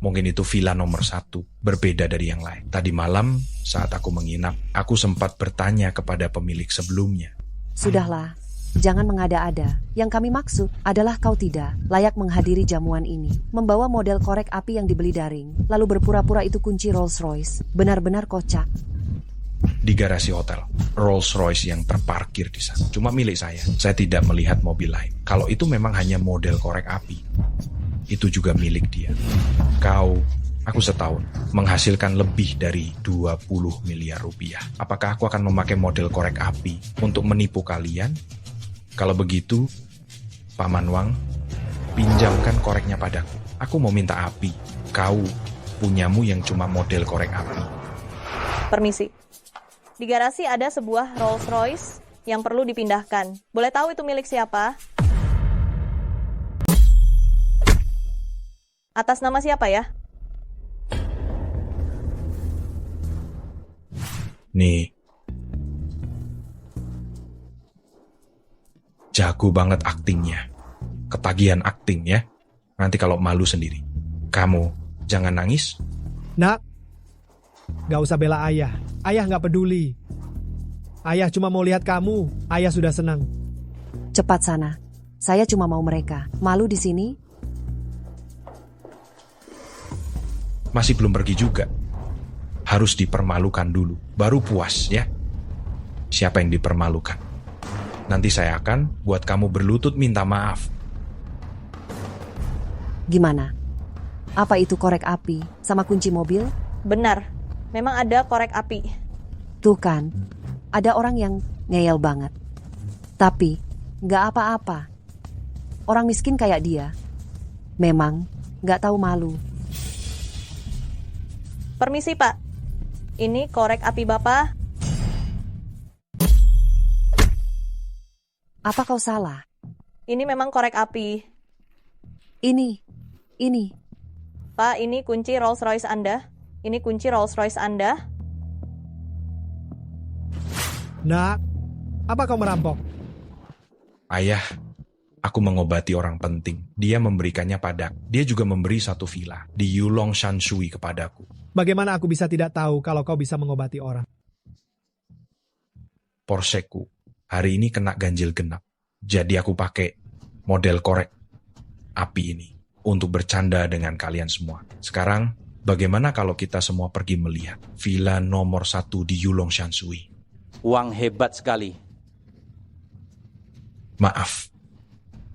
Mungkin itu villa nomor 1, berbeda dari yang lain. Tadi malam, saat aku menginap, aku sempat bertanya kepada pemilik sebelumnya. Sudahlah, jangan mengada-ada. Yang kami maksud adalah kau tidak layak menghadiri jamuan ini. Membawa model korek api yang dibeli daring, lalu berpura-pura itu kunci Rolls-Royce. Benar-benar kocak. Di garasi hotel, Rolls-Royce yang terparkir di sana. Cuma milik saya. Saya tidak melihat mobil lain. Kalau itu memang hanya model korek api, itu juga milik dia. Aku setahun menghasilkan lebih dari 20 miliar rupiah. Apakah aku akan memakai model korek api untuk menipu kalian? Kalau begitu, Paman Wang, pinjamkan koreknya padaku. Aku mau minta api. Kau punyamu yang cuma model korek api. Permisi. Di garasi ada sebuah Rolls-Royce yang perlu dipindahkan. Boleh tahu itu milik siapa? Atas nama siapa ya? Nih. Jago banget aktingnya. Ketagihan akting ya. Nanti kalau malu sendiri. Kamu jangan nangis. Nak, gak usah bela ayah. Ayah gak peduli. Ayah cuma mau lihat kamu. Ayah sudah senang. Cepat sana. Saya cuma mau mereka. Malu di sini? Masih belum pergi juga. Harus dipermalukan dulu, baru puas ya. Siapa yang dipermalukan? Nanti saya akan buat kamu berlutut minta maaf. Gimana? Apa itu korek api sama kunci mobil? Benar, memang ada korek api. Tuh kan, ada orang yang ngeyel banget. Tapi, gak apa-apa. Orang miskin kayak dia, memang gak tahu malu. Permisi Pak, ini korek api Bapak. Apa kau salah? Ini memang korek api. Ini. Pak, ini kunci Rolls-Royce Anda. Ini kunci Rolls-Royce Anda. Nak, apa kau merampok? Ayah, aku mengobati orang penting. Dia memberikannya padaku. Dia juga memberi satu villa di Yulong Shanshui kepadaku. Bagaimana aku bisa tidak tahu kalau kau bisa mengobati orang? Porscheku hari ini kena ganjil genap. Jadi aku pakai model korek api ini untuk bercanda dengan kalian semua. Sekarang, bagaimana kalau kita semua pergi melihat villa nomor 1 di Yulong Shanshui? Uang hebat sekali. Maaf,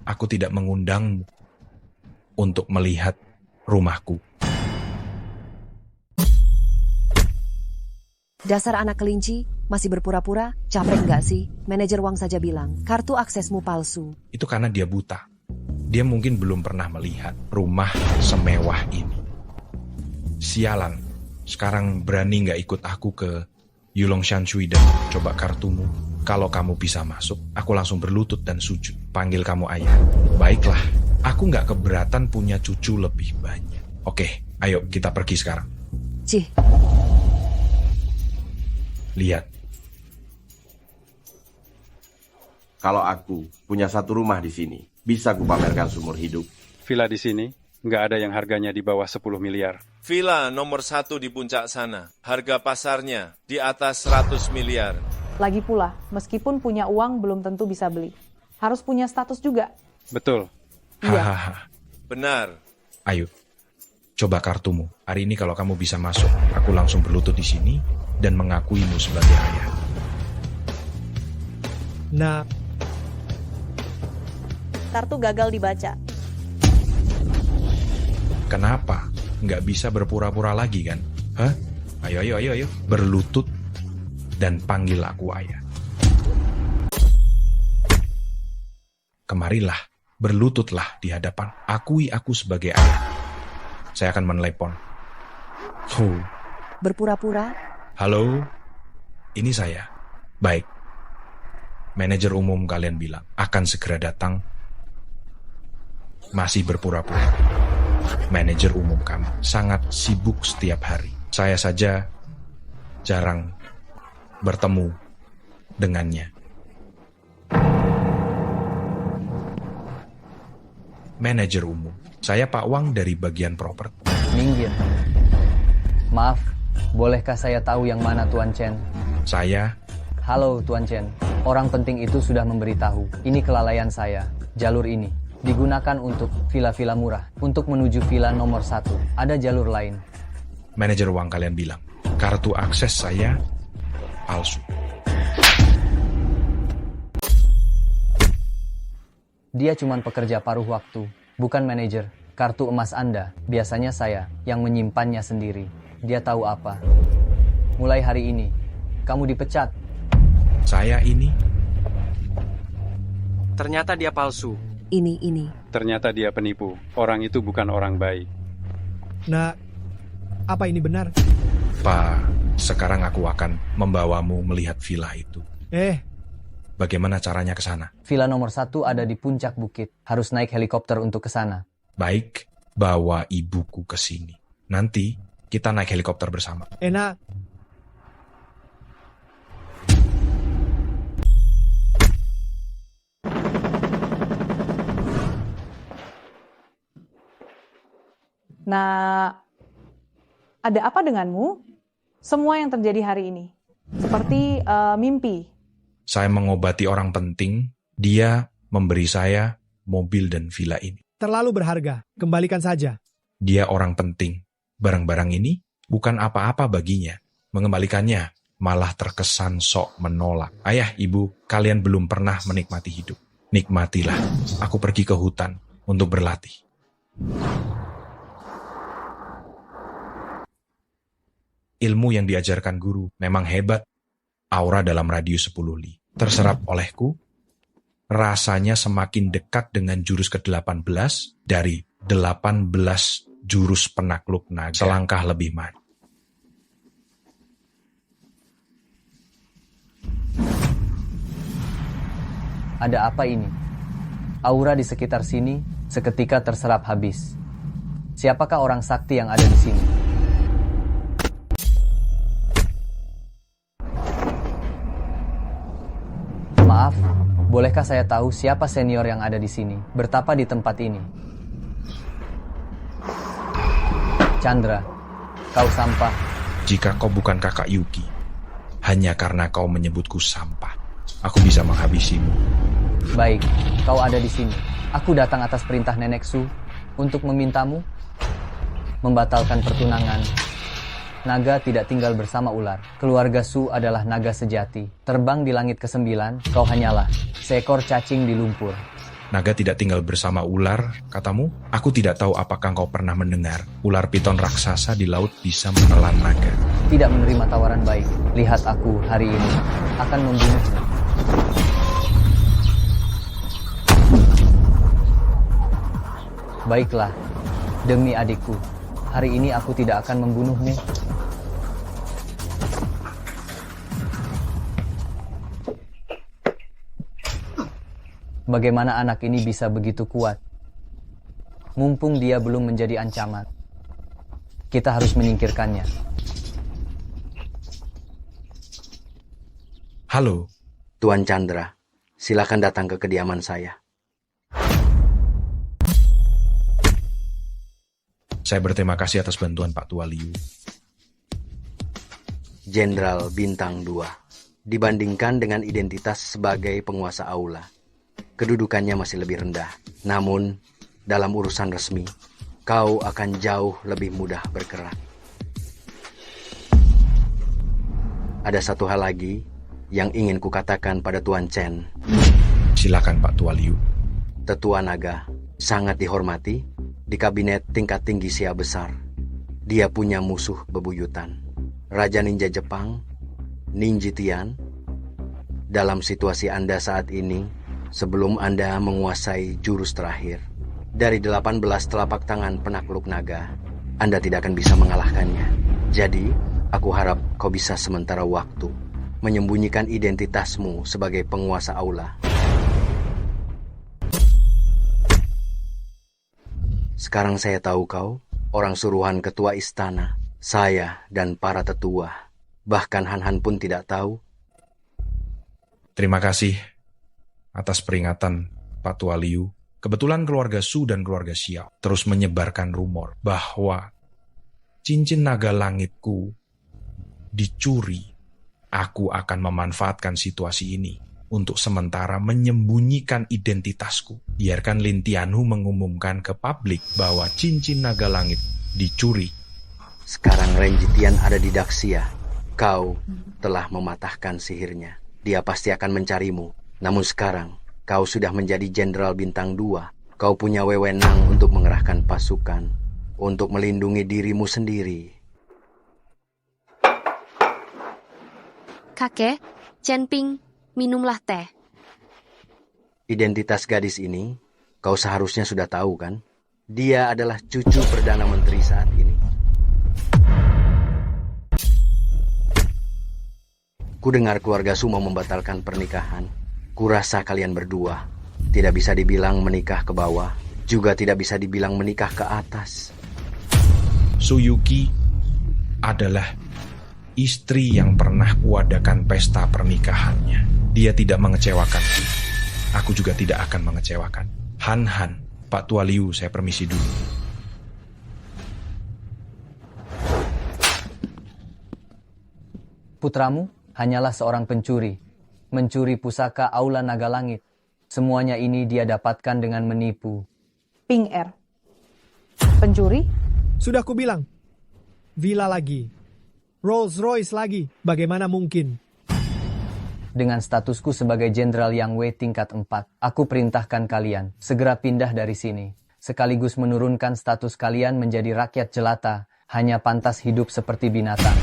aku tidak mengundangmu untuk melihat rumahku. Dasar anak kelinci, masih berpura-pura, capek nggak sih? Manajer Wang saja bilang, kartu aksesmu palsu. Itu karena dia buta. Dia mungkin belum pernah melihat rumah semewah ini. Sialan, sekarang berani nggak ikut aku ke Yulong Shanshui dan coba kartumu. Kalau kamu bisa masuk, aku langsung berlutut dan sujud. Panggil kamu ayah. Baiklah, aku nggak keberatan punya cucu lebih banyak. Oke, ayo kita pergi sekarang. Cih. Lihat. Kalau aku punya satu rumah di sini, bisa kupamerkan seumur hidup. Villa di sini nggak ada yang harganya di bawah 10 miliar. Villa nomor 1 di puncak sana, harga pasarnya di atas 100 miliar. Lagi pula, meskipun punya uang belum tentu bisa beli. Harus punya status juga. Betul. Hahaha. Benar. Ayo, coba kartumu. Hari ini kalau kamu bisa masuk, aku langsung berlutut di sini dan mengakuimu sebagai ayah. Nah, Kartu gagal dibaca. Kenapa? Nggak bisa berpura-pura lagi kan? Hah? Ayo. Berlutut dan panggil aku ayah. Kemarilah, berlututlah di hadapan. Akui aku sebagai ayah. Saya akan menelepon. Berpura-pura? Halo, ini saya. Baik. Manajer umum kalian bilang akan segera datang. Masih berpura-pura. Manajer umum kami sangat sibuk setiap hari. Saya saja jarang bertemu dengannya. Manajer umum, saya Pak Wang dari bagian properti. Minggir. Maaf, bolehkah saya tahu yang mana Tuan Chen? Saya. Halo Tuan Chen, orang penting itu sudah memberitahu. Ini kelalaian saya, jalur ini digunakan untuk villa-villa murah. Untuk menuju villa nomor 1, ada jalur lain. Manajer Wang kalian bilang, kartu akses saya palsu. Dia cuma pekerja paruh waktu, bukan manajer. Kartu emas Anda, biasanya saya yang menyimpannya sendiri. Dia tahu apa. Mulai hari ini, kamu dipecat. Saya ini? Ternyata dia palsu. Ini. Ternyata dia penipu. Orang itu bukan orang baik. Nah, apa ini benar? Pak, sekarang aku akan membawamu melihat villa itu. Bagaimana caranya ke sana? Villa nomor 1 ada di puncak bukit. Harus naik helikopter untuk ke sana. Baik, bawa ibuku ke sini. Nanti kita naik helikopter bersama. Enak. Nah, ada apa denganmu? Semua yang terjadi hari ini. Seperti mimpi. Saya mengobati orang penting, dia memberi saya mobil dan villa ini. Terlalu berharga, kembalikan saja. Dia orang penting. Barang-barang ini bukan apa-apa baginya. Mengembalikannya malah terkesan sok menolak. Ayah, ibu, kalian belum pernah menikmati hidup. Nikmatilah. Aku pergi ke hutan untuk berlatih. Ilmu yang diajarkan guru memang hebat. Aura dalam radius 10 li. Terserap olehku, rasanya semakin dekat dengan jurus ke-18 dari 18 jurus penakluk naga. Selangkah lebih maju. Ada apa ini? Aura di sekitar sini seketika terserap habis. Siapakah orang sakti yang ada di sini? Bolehkah saya tahu siapa senior yang ada di sini, bertapa di tempat ini? Chandra, kau sampah. Jika kau bukan kakak Yuki, hanya karena kau menyebutku sampah, aku bisa menghabisimu. Baik, kau ada di sini. Aku datang atas perintah Nenek Su untuk memintamu membatalkan pertunangan. Naga tidak tinggal bersama ular. Keluarga Su adalah naga sejati. Terbang di langit ke-9, kau hanyalah seekor cacing di lumpur. Naga tidak tinggal bersama ular, katamu? Aku tidak tahu apakah kau pernah mendengar ular piton raksasa di laut bisa menelan naga. Tidak menerima tawaran baik. Lihat aku hari ini akan membunuhmu. Baiklah, demi adikku, hari ini aku tidak akan membunuhmu. Bagaimana anak ini bisa begitu kuat? Mumpung dia belum menjadi ancaman, kita harus menyingkirkannya. Halo. Tuan Chandra, silakan datang ke kediaman saya. Saya berterima kasih atas bantuan Pak Tua Liu. Jenderal Bintang 2, dibandingkan dengan identitas sebagai penguasa aula, kedudukannya masih lebih rendah. Namun, dalam urusan resmi, kau akan jauh lebih mudah bergerak. Ada satu hal lagi yang ingin kukatakan pada Tuan Chen. Silakan Pak Tua Liu. Tetua Naga sangat dihormati di kabinet tingkat tinggi Sia besar. Dia punya musuh bebuyutan, Raja Ninja Jepang, Ninji Tian. Dalam situasi Anda saat ini, sebelum Anda menguasai jurus terakhir, dari 18 telapak tangan penakluk naga, Anda tidak akan bisa mengalahkannya. Jadi, aku harap kau bisa sementara waktu menyembunyikan identitasmu sebagai penguasa aula. Sekarang saya tahu kau, orang suruhan ketua istana, saya dan para tetua. Bahkan Han-Han pun tidak tahu. Terima kasih atas peringatan Pak Tua Liu. Kebetulan keluarga Su dan keluarga Xiao terus menyebarkan rumor bahwa cincin naga langitku dicuri. Aku akan memanfaatkan situasi ini untuk sementara menyembunyikan identitasku. Biarkan Lin Tianhu mengumumkan ke publik bahwa cincin naga langit dicuri. Sekarang Renji Tian ada di Daxia. Kau telah mematahkan sihirnya. Dia pasti akan mencarimu. Namun sekarang, kau sudah menjadi Jenderal Bintang 2. Kau punya wewenang untuk mengerahkan pasukan, untuk melindungi dirimu sendiri. Kakek, Chen Ping, minumlah teh. Identitas gadis ini, kau seharusnya sudah tahu kan? Dia adalah cucu Perdana Menteri saat ini. Kudengar keluarga Su mau membatalkan pernikahan. Kurasa kalian berdua tidak bisa dibilang menikah ke bawah, juga tidak bisa dibilang menikah ke atas. Suyuki adalah istri yang pernah kuadakan pesta pernikahannya. Dia tidak mengecewakanku. Aku juga tidak akan mengecewakan. Han-Han, Pak Tua Liu, saya permisi dulu. Putramu hanyalah seorang pencuri. Mencuri pusaka Aula Naga Langit. Semuanya ini dia dapatkan dengan menipu. Ping R. Pencuri? Sudah kubilang. Villa lagi. Rolls Royce lagi. Bagaimana mungkin? Dengan statusku sebagai Jenderal Yang Wei tingkat 4, aku perintahkan kalian segera pindah dari sini. Sekaligus menurunkan status kalian menjadi rakyat jelata, hanya pantas hidup seperti binatang.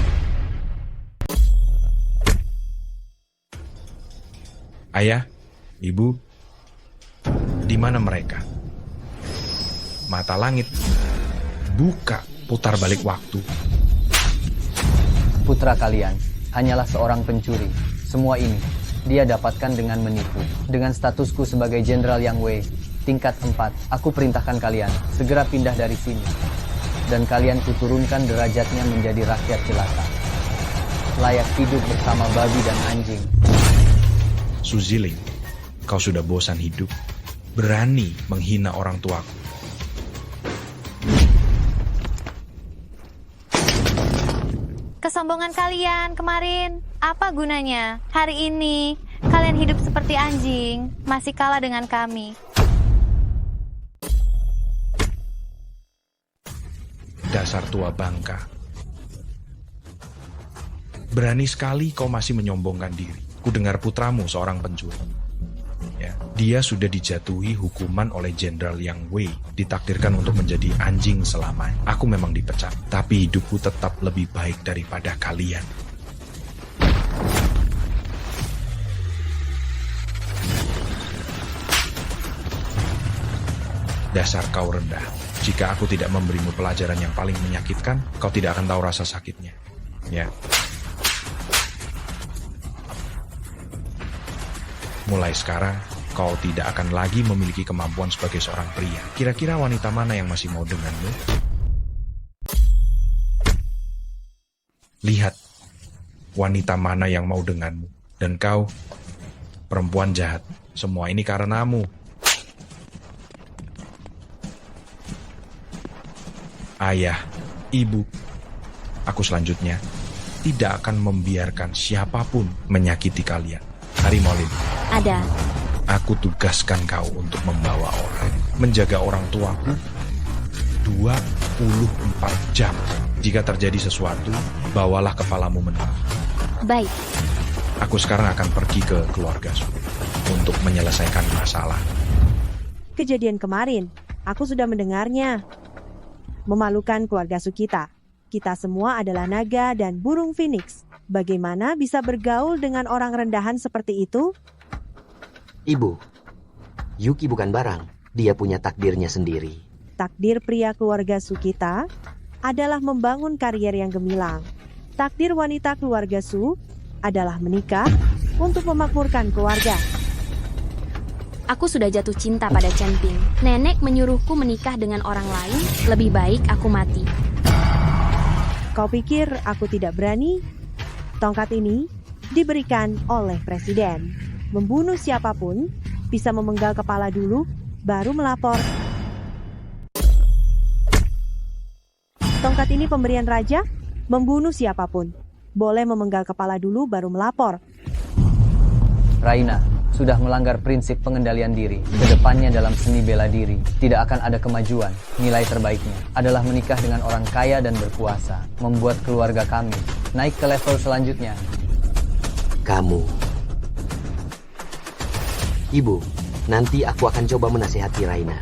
Ayah, Ibu, di mana mereka? Mata langit, buka, putar balik waktu. Putra kalian hanyalah seorang pencuri. Semua ini dia dapatkan dengan menipu. Dengan statusku sebagai Jenderal Yang Wei tingkat 4, aku perintahkan kalian segera pindah dari sini. Dan kalian kuturunkan derajatnya menjadi rakyat jelata. Layak hidup bersama babi dan anjing. Su Ziling, Kau sudah bosan hidup, berani menghina orang tuaku. Kesombongan kalian kemarin, apa gunanya? Hari ini, kalian hidup seperti anjing, masih kalah dengan kami. Dasar tua bangka. Berani sekali kau masih menyombongkan diri. Ku dengar putramu seorang pencuri. Ya, dia sudah dijatuhi hukuman oleh Jenderal Yang Wei, ditakdirkan untuk menjadi anjing selamanya. Aku memang dipecat, tapi hidupku tetap lebih baik daripada kalian. Dasar kau rendah. Jika aku tidak memberimu pelajaran yang paling menyakitkan, kau tidak akan tahu rasa sakitnya. Ya. Mulai sekarang, kau tidak akan lagi memiliki kemampuan sebagai seorang pria. Kira-kira wanita mana yang masih mau denganmu? Lihat, wanita mana yang mau denganmu. Dan kau, perempuan jahat. Semua ini karenamu. Ayah, ibu, aku selanjutnya tidak akan membiarkan siapapun menyakiti kalian. Harimau Lili. Ada. Aku tugaskan kau untuk membawa orang, menjaga orang tuaku 24 jam. Jika terjadi sesuatu, bawalah kepalamu menunggu. Baik. Aku sekarang akan pergi ke keluarga untuk menyelesaikan masalah. Kejadian kemarin, aku sudah mendengarnya. Memalukan keluarga Sukita. Kita semua adalah naga dan burung phoenix. Bagaimana bisa bergaul dengan orang rendahan seperti itu? Ibu, Yuki bukan barang. Dia punya takdirnya sendiri. Takdir pria keluarga Sukita adalah membangun karier yang gemilang. Takdir wanita keluarga Su adalah menikah untuk memakmurkan keluarga. Aku sudah jatuh cinta pada Chen Ping. Nenek menyuruhku menikah dengan orang lain. Lebih baik aku mati. Kau pikir aku tidak berani? Tongkat ini diberikan oleh presiden. Membunuh siapapun bisa memenggal kepala dulu, baru melapor. Tongkat ini pemberian raja, membunuh siapapun. Boleh memenggal kepala dulu, baru melapor. Raina sudah melanggar prinsip pengendalian diri. Kedepannya dalam seni bela diri, tidak akan ada kemajuan. Nilai terbaiknya adalah menikah dengan orang kaya dan berkuasa. Membuat keluarga kami naik ke level selanjutnya. Kamu. Ibu, nanti aku akan coba menasihati Raina.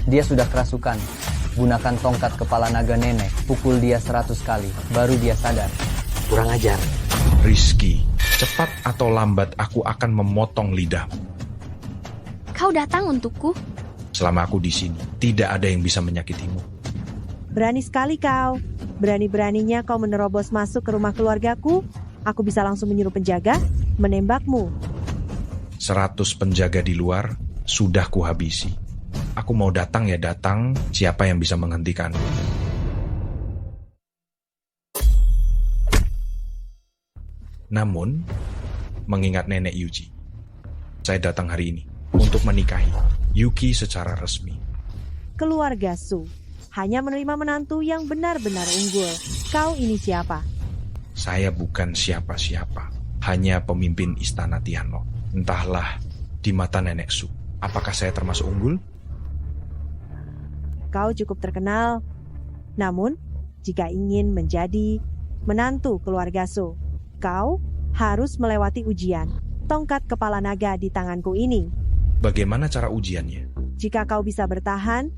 Dia sudah kerasukan. Gunakan tongkat kepala naga nenek. Pukul dia 100 kali, baru dia sadar. Kurang ajar. Rizky, cepat atau lambat aku akan memotong lidahmu. Kau datang untukku? Selama aku di sini, tidak ada yang bisa menyakitimu. Berani sekali kau. Berani-beraninya kau menerobos masuk ke rumah keluargaku. Aku bisa langsung menyuruh penjaga menembakmu. 100 penjaga di luar sudah kuhabisi. Aku mau datang ya datang, siapa yang bisa menghentikanmu? Namun, mengingat nenek Yuji, saya datang hari ini untuk menikahi Yuki secara resmi. Keluarga Su hanya menerima menantu yang benar-benar unggul. Kau ini siapa? Saya bukan siapa-siapa, hanya pemimpin istana Tianlong. Entahlah, di mata nenek Su, apakah saya termasuk unggul? Kau cukup terkenal. Namun, jika ingin menjadi menantu keluarga Su, kau harus melewati ujian. Tongkat kepala naga di tanganku ini. Bagaimana cara ujiannya? Jika kau bisa bertahan,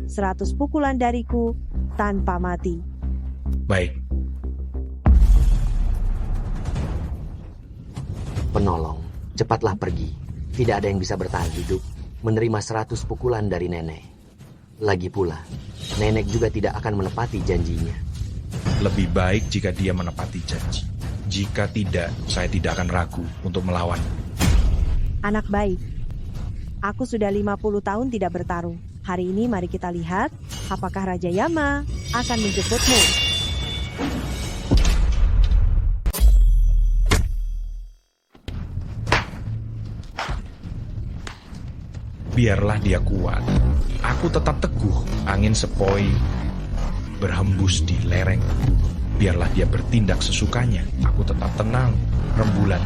100 pukulan dariku tanpa mati. Baik. Penolong, cepatlah pergi. Tidak ada yang bisa bertahan hidup menerima 100 pukulan dari nenek. Lagi pula, nenek juga tidak akan menepati janjinya. Lebih baik jika dia menepati janji. Jika tidak, saya tidak akan ragu untuk melawan. Anak baik, aku sudah 50 tahun tidak bertarung. Hari ini mari kita lihat apakah Raja Yama akan menjemputmu. Biarlah dia kuat. Aku tetap teguh. Angin sepoi berhembus di lereng. Biarlah dia bertindak sesukanya. Aku tetap tenang. Rembulan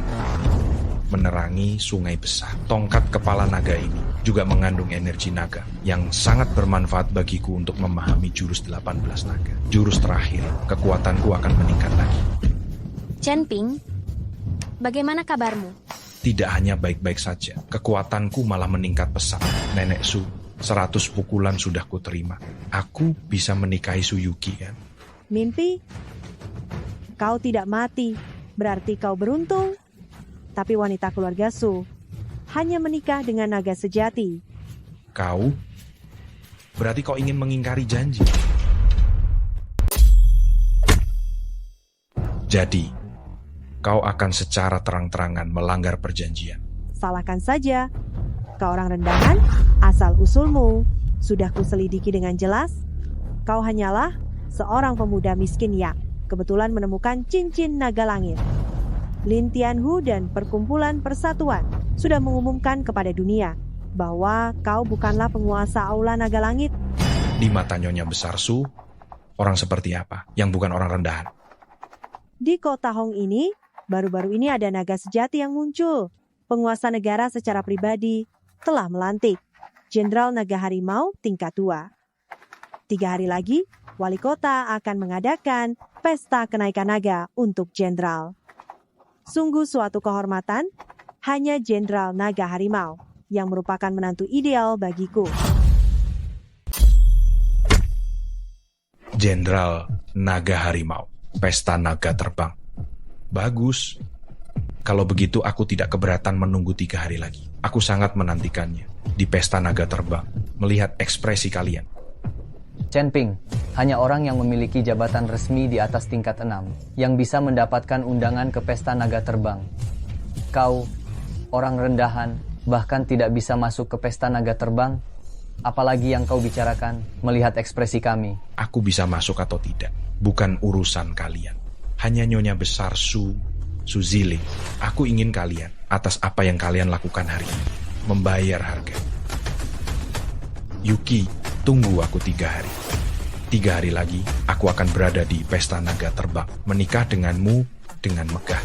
menerangi sungai besar. Tongkat kepala naga ini juga mengandung energi naga yang sangat bermanfaat bagiku untuk memahami jurus 18 naga. Jurus terakhir, kekuatanku akan meningkat lagi. Chen Ping, bagaimana kabarmu? Tidak hanya baik-baik saja, kekuatanku malah meningkat pesat. Nenek Su, 100 pukulan sudah kuterima. Aku bisa menikahi Su Yuki kan? Mimpi? Kau tidak mati, berarti kau beruntung. Tapi wanita keluarga Su hanya menikah dengan naga sejati. Kau? Berarti kau ingin mengingkari janji. Jadi, kau akan secara terang-terangan melanggar perjanjian. Salahkan saja. Kau orang rendahan, asal usulmu sudah kuselidiki dengan jelas. Kau hanyalah seorang pemuda miskin yang kebetulan menemukan cincin naga langit. Lin Tianhu dan Perkumpulan Persatuan sudah mengumumkan kepada dunia bahwa kau bukanlah penguasa Aula Naga Langit. Di mata Nyonya Besar Su, orang seperti apa yang bukan orang rendahan? Di kota Hong ini, baru-baru ini ada naga sejati yang muncul. Penguasa negara secara pribadi telah melantik Jenderal Naga Harimau tingkat 2. 3 hari lagi, wali kota akan mengadakan pesta kenaikan naga untuk jenderal. Sungguh suatu kehormatan, hanya Jenderal Naga Harimau yang merupakan menantu ideal bagiku. Jenderal Naga Harimau, pesta naga terbang. Bagus. Kalau begitu aku tidak keberatan menunggu 3 hari lagi. Aku sangat menantikannya di pesta naga terbang, melihat ekspresi kalian. Chen Ping, hanya orang yang memiliki jabatan resmi di atas tingkat 6 yang bisa mendapatkan undangan ke pesta naga terbang. Kau, orang rendahan, bahkan tidak bisa masuk ke pesta naga terbang. Apalagi yang kau bicarakan, melihat ekspresi kami. Aku bisa masuk atau tidak, bukan urusan kalian. Hanya Nyonya Besar Su Ziling. Aku ingin kalian, atas apa yang kalian lakukan hari ini, membayar harga. Yuki, tunggu aku 3 hari. 3 hari lagi, aku akan berada di pesta naga terbang, menikah denganmu dengan megah.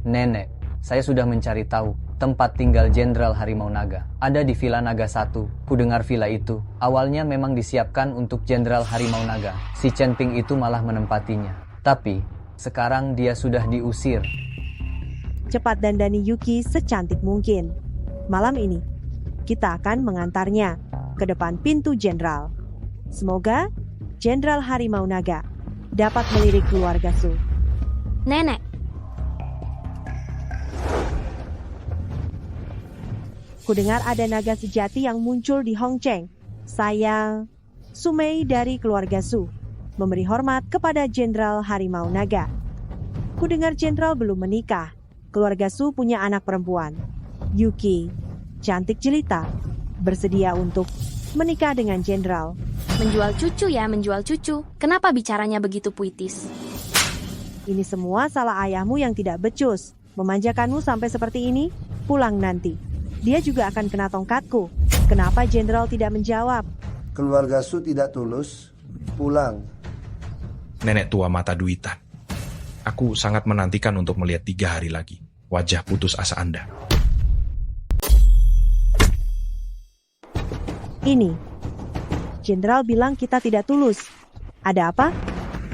Nenek, saya sudah mencari tahu tempat tinggal Jenderal Harimau Naga. Ada di Villa Naga 1. Kudengar villa itu awalnya memang disiapkan untuk Jenderal Harimau Naga. Si Chen Ping itu malah menempatinya. Tapi, sekarang dia sudah diusir. Cepat dandani Yuki secantik mungkin. Malam ini, kita akan mengantarnya ke depan pintu jenderal. Semoga Jenderal Harimau Naga dapat melirik keluarga Su. Nenek, kudengar ada naga sejati yang muncul di Hongcheng. Saya, Sumei dari keluarga Su, memberi hormat kepada Jenderal Harimau Naga. Kudengar jenderal belum menikah. Keluarga Su punya anak perempuan, Yuki, cantik jelita, bersedia untuk menikah dengan jenderal. menjual cucu ya, menjual cucu. Kenapa bicaranya begitu puitis? Ini semua salah ayahmu yang tidak becus. Memanjakanmu sampai seperti ini, pulang nanti. Dia juga akan kena tongkatku. Kenapa jenderal tidak menjawab? Keluarga Su tidak tulus, pulang. Nenek tua mata duitan. Aku sangat menantikan untuk melihat 3 hari lagi wajah putus asa Anda. Ini, jenderal bilang kita tidak tulus. Ada apa?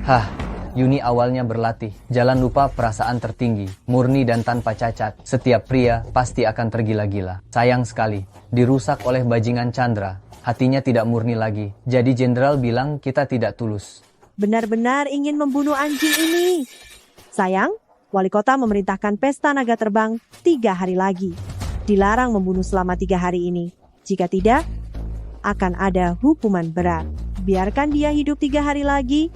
Hah, Yuni awalnya berlatih. Jangan lupa perasaan tertinggi, murni dan tanpa cacat. Setiap pria pasti akan tergila-gila. Sayang sekali, dirusak oleh bajingan Chandra. Hatinya tidak murni lagi. Jadi jenderal bilang kita tidak tulus. Benar-benar ingin membunuh anjing ini. Sayang, wali kota memerintahkan pesta naga terbang 3 hari lagi. Dilarang membunuh selama 3 hari ini. Jika tidak, akan ada hukuman berat. Biarkan dia hidup 3 hari lagi.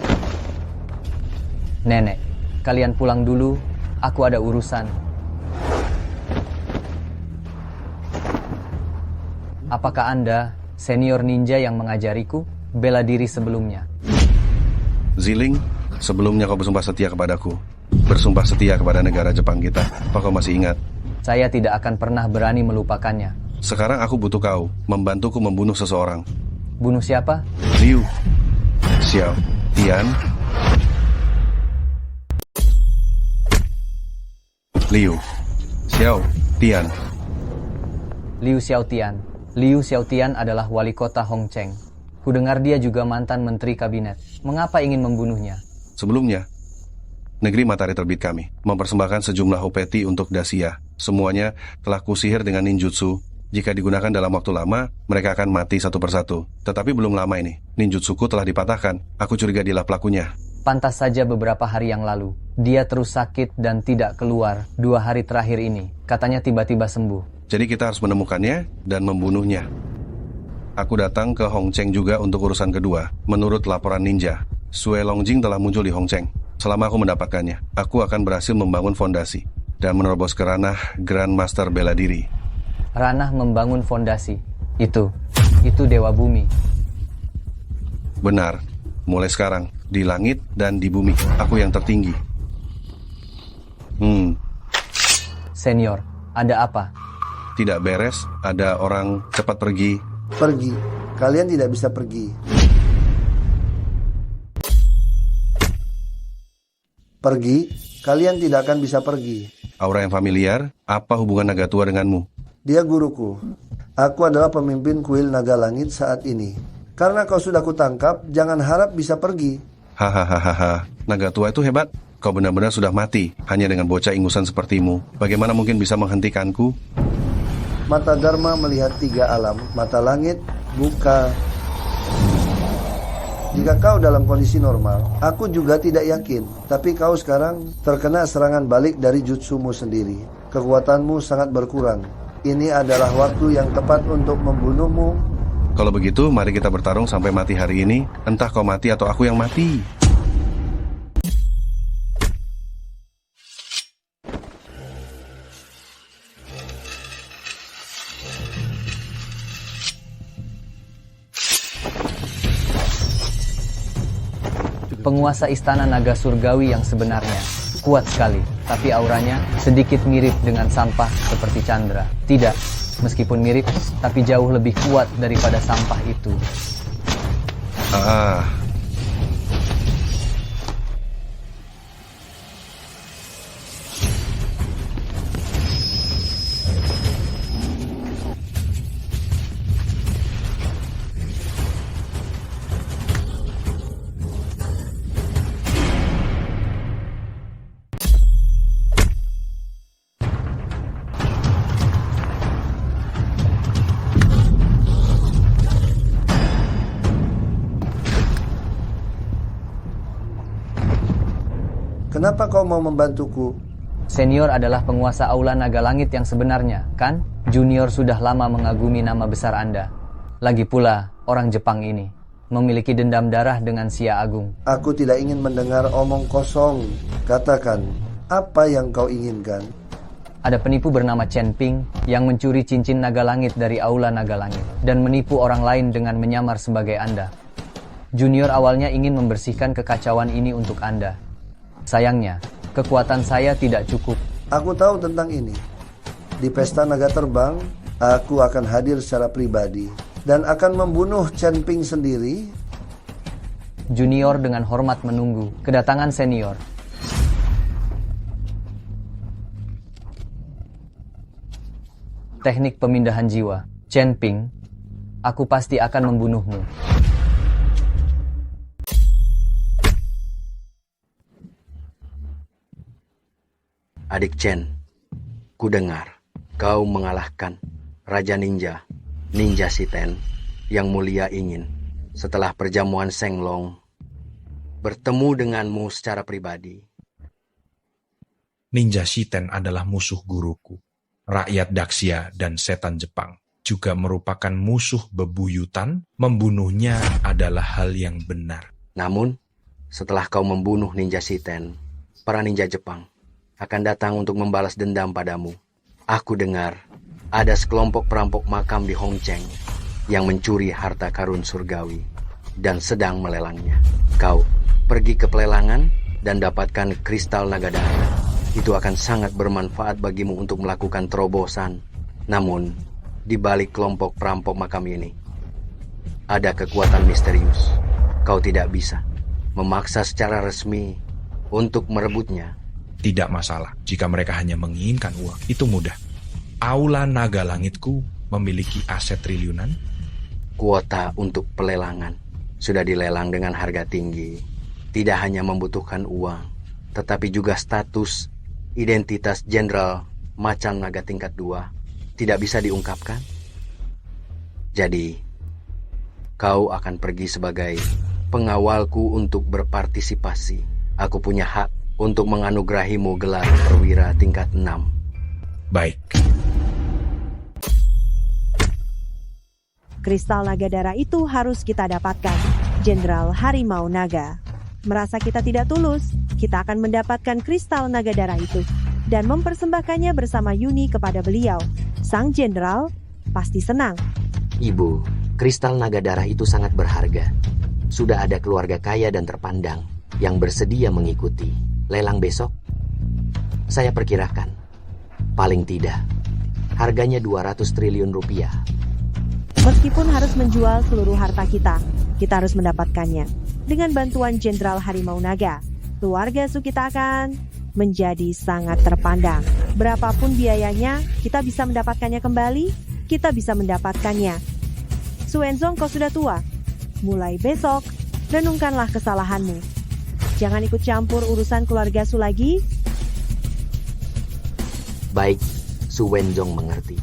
Nenek, kalian pulang dulu. Aku ada urusan. Apakah Anda senior ninja yang mengajariku bela diri sebelumnya? Ziling, Sebelumnya kau bersumpah setia kepadaku. Bersumpah setia kepada negara Jepang kita. Apa kau masih ingat? Saya tidak akan pernah berani melupakannya. Sekarang aku butuh kau, membantuku membunuh seseorang. Bunuh siapa? Liu, Xiao, Tian. Liu, Xiao, Tian. Liu Xiaotian. Liu Xiaotian adalah wali kota Hongcheng. Kudengar dia juga mantan menteri kabinet. Mengapa ingin membunuhnya? Sebelumnya, negeri Matahari Terbit kami mempersembahkan sejumlah hopeti untuk Dacia. Semuanya telah kusihir dengan ninjutsu. Jika digunakan dalam waktu lama, mereka akan mati satu persatu. Tetapi belum lama ini, ninjutsuku telah dipatahkan. Aku curiga dialah pelakunya. Pantas saja beberapa hari yang lalu, dia terus sakit dan tidak keluar 2 hari terakhir ini. Katanya tiba-tiba sembuh. Jadi kita harus menemukannya dan membunuhnya. Aku datang ke Hongcheng juga untuk urusan kedua. Menurut laporan ninja, Sue Longjing telah muncul di Hongcheng. Selama aku mendapatkannya, aku akan berhasil membangun fondasi dan menerobos ke ranah Grand Master Bela Diri. Ranah membangun fondasi. Itu Dewa Bumi. Benar. Mulai sekarang, di langit dan di bumi, aku yang tertinggi. Senior, ada apa? Tidak beres, ada orang cepat pergi. Pergi. Kalian tidak bisa pergi. Pergi. Kalian tidak akan bisa pergi. Aura yang familiar, apa hubungan naga tua denganmu? Dia guruku. Aku adalah pemimpin kuil naga langit saat ini. Karena kau sudah kutangkap, jangan harap bisa pergi. Hahaha, naga tua itu hebat. Kau benar-benar sudah mati, hanya dengan bocah ingusan sepertimu. Bagaimana mungkin bisa menghentikanku? Mata Dharma melihat 3 alam, mata langit, buka. Jika kau dalam kondisi normal, aku juga tidak yakin. Tapi kau sekarang terkena serangan balik dari jutsumu sendiri. Kekuatanmu sangat berkurang. Ini adalah waktu yang tepat untuk membunuhmu. Kalau begitu, mari kita bertarung sampai mati hari ini. Entah kau mati atau aku yang mati. Penguasa istana naga surgawi yang sebenarnya kuat sekali, tapi auranya sedikit mirip dengan sampah seperti Chandra. Tidak, meskipun mirip, tapi jauh lebih kuat daripada sampah itu. Kenapa kau mau membantuku? Senior adalah penguasa aula naga langit yang sebenarnya, kan? Junior sudah lama mengagumi nama besar Anda. Lagi pula, orang Jepang ini memiliki dendam darah dengan Xia Agung. Aku tidak ingin mendengar omong kosong. Katakan, apa yang kau inginkan? Ada penipu bernama Chen Ping yang mencuri cincin naga langit dari aula naga langit dan menipu orang lain dengan menyamar sebagai Anda. Junior awalnya ingin membersihkan kekacauan ini untuk Anda. Sayangnya, kekuatan saya tidak cukup. Aku tahu tentang ini. Di pesta naga terbang, aku akan hadir secara pribadi dan akan membunuh Chen Ping sendiri. Junior dengan hormat menunggu kedatangan senior. Teknik pemindahan jiwa. Chen Ping, aku pasti akan membunuhmu. Adik Chen, ku dengar kau mengalahkan Raja Ninja, Ninja Shiten, yang mulia ingin setelah perjamuan Shenglong bertemu denganmu secara pribadi. Ninja Shiten adalah musuh guruku. Rakyat Daxia dan setan Jepang juga merupakan musuh bebuyutan. Membunuhnya adalah hal yang benar. Namun, setelah kau membunuh Ninja Shiten, para ninja Jepang akan datang untuk membalas dendam padamu. Aku dengar ada sekelompok perampok makam di Hongcheng yang mencuri harta karun surgawi dan sedang melelangnya. Kau Pergi ke pelelangan dan dapatkan kristal naga darah. Itu akan sangat bermanfaat bagimu untuk melakukan terobosan. Namun, di balik kelompok perampok makam ini, ada kekuatan misterius. Kau tidak bisa memaksa secara resmi untuk merebutnya. Tidak masalah jika mereka hanya menginginkan uang. Itu mudah. Aula Naga Langitku memiliki aset triliunan. Kuota untuk pelelangan sudah dilelang dengan harga tinggi. Tidak hanya membutuhkan uang, tetapi juga status identitas jenderal macan naga tingkat 2 tidak bisa diungkapkan. Jadi, kau akan pergi sebagai pengawalku untuk berpartisipasi. Aku punya hak untuk menganugerahimu gelar perwira tingkat 6. Baik. Kristal naga darah itu harus kita dapatkan. Jenderal Harimau Naga. Merasa kita tidak tulus, kita akan mendapatkan kristal naga darah itu dan mempersembahkannya bersama Yuni kepada beliau. Sang jenderal pasti senang. Ibu, kristal naga darah itu sangat berharga. Sudah ada keluarga kaya dan terpandang yang bersedia mengikuti lelang besok. Saya perkirakan, paling tidak, harganya 200 triliun rupiah. Meskipun harus menjual seluruh harta kita harus mendapatkannya. Dengan bantuan Jenderal Harimau Naga, keluarga Sukita akan menjadi sangat terpandang. Berapapun biayanya, kita bisa mendapatkannya kembali, kita bisa mendapatkannya. Suenzong, kau sudah tua. Mulai besok, renungkanlah kesalahanmu. Jangan ikut campur urusan keluarga Su lagi. Baik, Su Wenzong mengerti.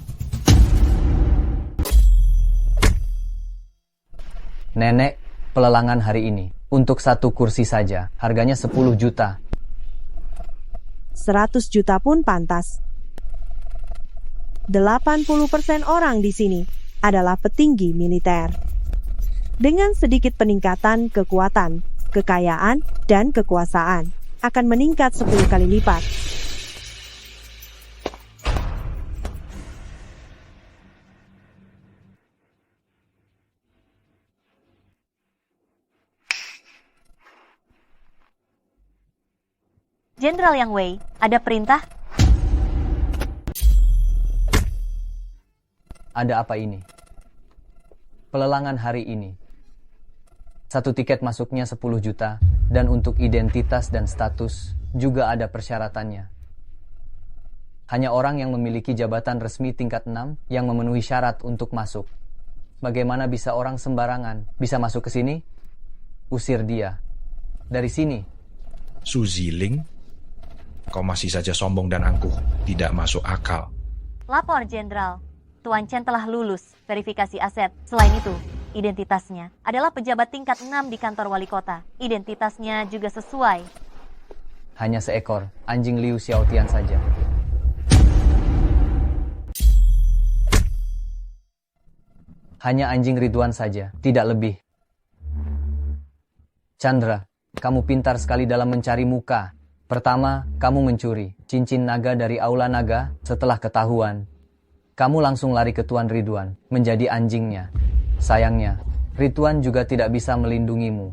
Nenek, pelelangan hari ini. Untuk satu kursi saja, harganya 10 juta. 100 juta pun pantas. 80% orang di sini adalah petinggi militer. Dengan sedikit peningkatan kekuatan, kekayaan, dan kekuasaan, akan meningkat 10 kali lipat. Jenderal Yang Wei, ada perintah? Ada apa ini? Pelelangan hari ini. Satu tiket masuknya 10 juta, dan untuk identitas dan status juga ada persyaratannya. Hanya orang yang memiliki jabatan resmi tingkat 6 yang memenuhi syarat untuk masuk. Bagaimana bisa orang sembarangan bisa masuk ke sini? Usir dia. Dari sini. Su Ziling, kau masih saja sombong dan angkuh. Tidak masuk akal. Lapor, Jenderal. Tuan Chen telah lulus verifikasi aset. Selain itu, identitasnya adalah pejabat tingkat 6 di kantor wali kota. Identitasnya juga sesuai. Hanya seekor, anjing Liu Xiaotian saja. Hanya anjing Ridwan saja, tidak lebih. Chandra, kamu pintar sekali dalam mencari muka. Pertama, kamu mencuri cincin naga dari Aula Naga. Setelah ketahuan, kamu langsung lari ke Tuan Ridwan, menjadi anjingnya. Sayangnya, Ridwan juga tidak bisa melindungimu.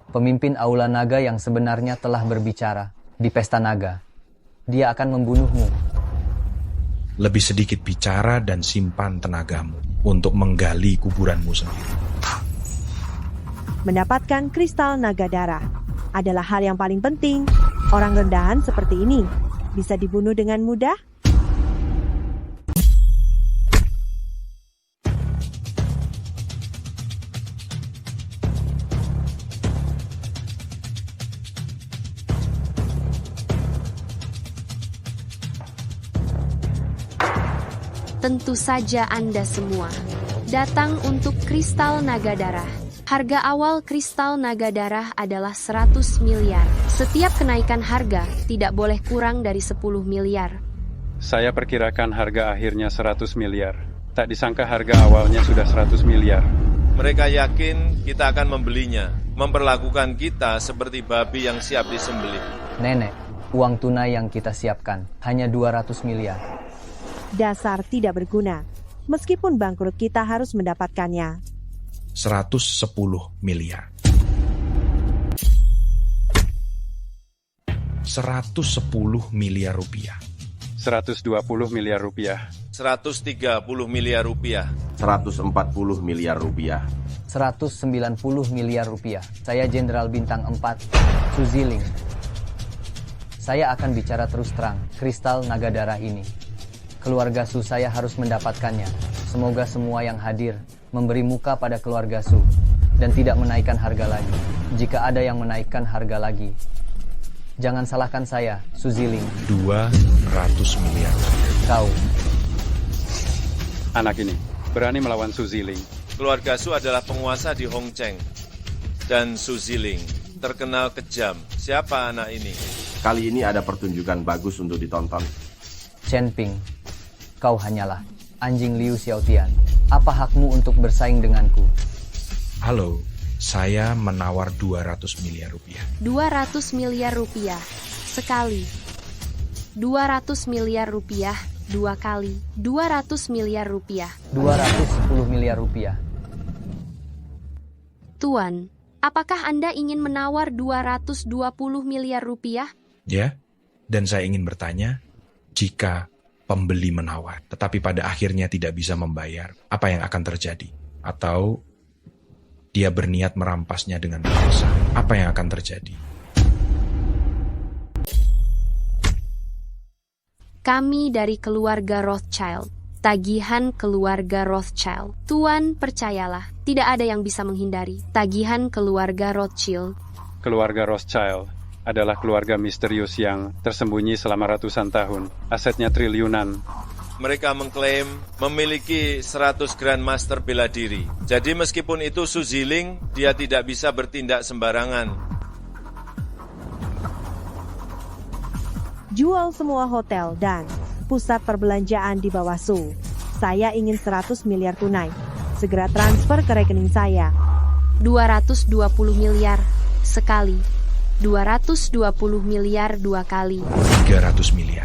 Pemimpin Aula Naga yang sebenarnya telah berbicara di Pesta Naga. Dia akan membunuhmu. Lebih sedikit bicara dan simpan tenagamu untuk menggali kuburanmu sendiri. Mendapatkan kristal naga darah adalah hal yang paling penting. Orang rendahan seperti ini bisa dibunuh dengan mudah. Tentu saja Anda semua datang untuk kristal naga darah. Harga awal kristal naga darah adalah 100 miliar. Setiap kenaikan harga tidak boleh kurang dari 10 miliar. Saya perkirakan harga akhirnya 100 miliar. Tak disangka harga awalnya sudah 100 miliar. Mereka yakin kita akan membelinya, memperlakukan kita seperti babi yang siap disembelih. Nenek, uang tunai yang kita siapkan hanya 200 miliar. Dasar tidak berguna. Meskipun bangkrut kita harus mendapatkannya. 110 miliar. 110 miliar rupiah. 120 miliar rupiah. 130 miliar rupiah. 140 miliar rupiah. 190 miliar rupiah. Saya Jenderal Bintang 4, Suziling. Saya akan bicara terus terang, kristal naga darah ini. Keluarga Su saya harus mendapatkannya. Semoga semua yang hadir memberi muka pada keluarga Su dan tidak menaikkan harga lagi. Jika ada yang menaikkan harga lagi, jangan salahkan saya, Suziling. 200 miliar. Kau. Anak ini berani melawan Suziling. Keluarga Su adalah penguasa di Hongcheng. Dan Suziling terkenal kejam. Siapa anak ini? Kali ini ada pertunjukan bagus untuk ditonton. Chen Ping, kau hanyalah anjing Liu Xiaotian. Apa hakmu untuk bersaing denganku? Halo, saya menawar 200 miliar rupiah. 200 miliar rupiah sekali. 200 miliar rupiah 2 kali. 200 miliar rupiah. 210 miliar rupiah. Tuan, apakah Anda ingin menawar 220 miliar rupiah? Ya, dan saya ingin bertanya, jika pembeli menawar, tetapi pada akhirnya tidak bisa membayar, apa yang akan terjadi? Atau dia berniat merampasnya dengan paksa, apa yang akan terjadi? Kami dari keluarga Rothschild. Tagihan keluarga Rothschild. Tuan, percayalah, tidak ada yang bisa menghindari tagihan keluarga Rothschild. Keluarga Rothschild adalah keluarga misterius yang tersembunyi selama ratusan tahun. Asetnya triliunan. Mereka mengklaim memiliki 100 Grandmaster bela diri. Jadi meskipun itu Suziling, dia tidak bisa bertindak sembarangan. Jual semua hotel dan pusat perbelanjaan di bawah Su. Saya ingin 100 miliar tunai. Segera transfer ke rekening saya. 220 miliar sekali. 220 miliar 2 kali. 300 miliar.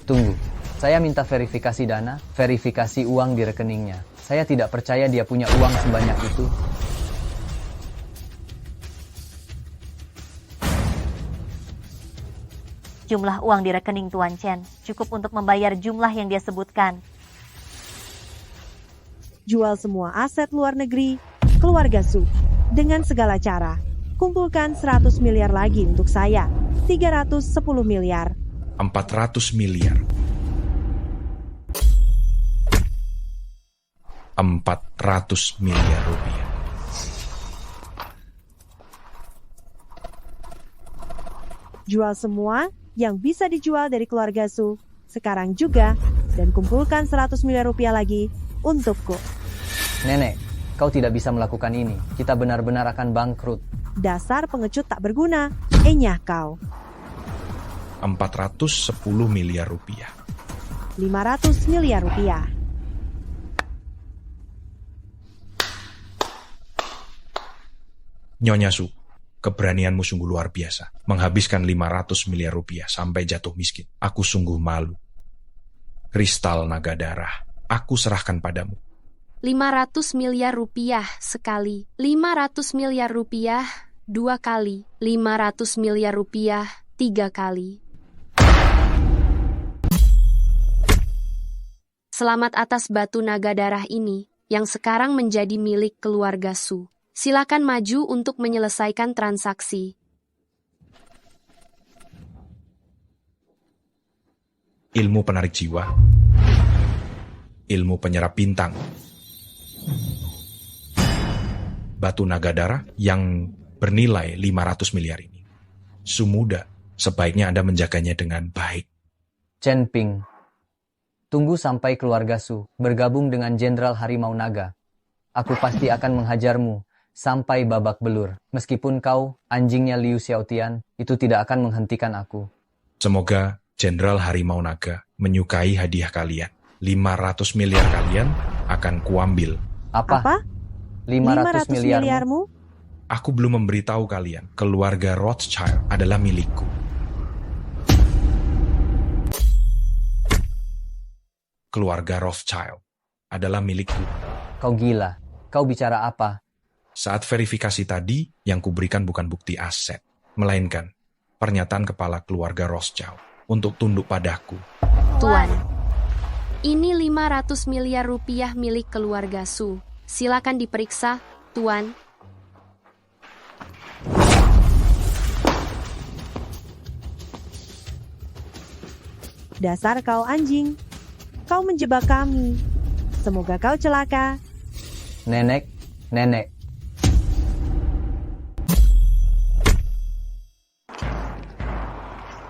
Tunggu, saya minta verifikasi dana, verifikasi uang di rekeningnya. Saya tidak percaya dia punya uang sebanyak itu. Jumlah uang di rekening Tuan Chen cukup untuk membayar jumlah yang dia sebutkan. Jual semua aset luar negeri, keluarga Su. Dengan segala cara. Kumpulkan 100 miliar lagi untuk saya. 310 miliar. 400 miliar. 400 miliar rupiah. Jual semua yang bisa dijual dari keluarga Su. Sekarang juga. Dan kumpulkan 100 miliar rupiah lagi untukku. Nenek, kau tidak bisa melakukan ini. Kita benar-benar akan bangkrut. Dasar pengecut tak berguna. Enyah kau. 410 miliar rupiah. 500 miliar rupiah. Nyonya Su, keberanianmu sungguh luar biasa. Menghabiskan 500 miliar rupiah sampai jatuh miskin. Aku sungguh malu. Kristal naga darah, aku serahkan padamu. 500 miliar rupiah sekali. 500 miliar rupiah 2 kali. 500 miliar rupiah 3 kali. Selamat atas batu naga darah ini, yang sekarang menjadi milik keluarga Su. Silakan maju untuk menyelesaikan transaksi. Ilmu penarik jiwa. Ilmu penyerap bintang. Batu naga darah yang bernilai 500 miliar ini. Sumuda, sebaiknya Anda menjaganya dengan baik. Chen Ping, tunggu sampai keluarga Su bergabung dengan Jenderal Harimau Naga. Aku pasti akan menghajarmu sampai babak belur. Meskipun kau, anjingnya Liu Xiaotian, itu tidak akan menghentikan aku. Semoga Jenderal Harimau Naga menyukai hadiah kalian. 500 miliar kalian akan kuambil. Apa? 500 miliarmu? Aku belum memberitahu kalian, keluarga Rothschild adalah milikku. Keluarga Rothschild adalah milikku. Kau gila. Kau bicara apa? Saat verifikasi tadi, yang kuberikan bukan bukti aset, melainkan pernyataan kepala keluarga Rothschild untuk tunduk padaku. Tuan, ini 500 miliar rupiah milik keluarga Su. Silakan diperiksa, Tuan. Dasar kau anjing. Kau menjebak kami. Semoga kau celaka. Nenek.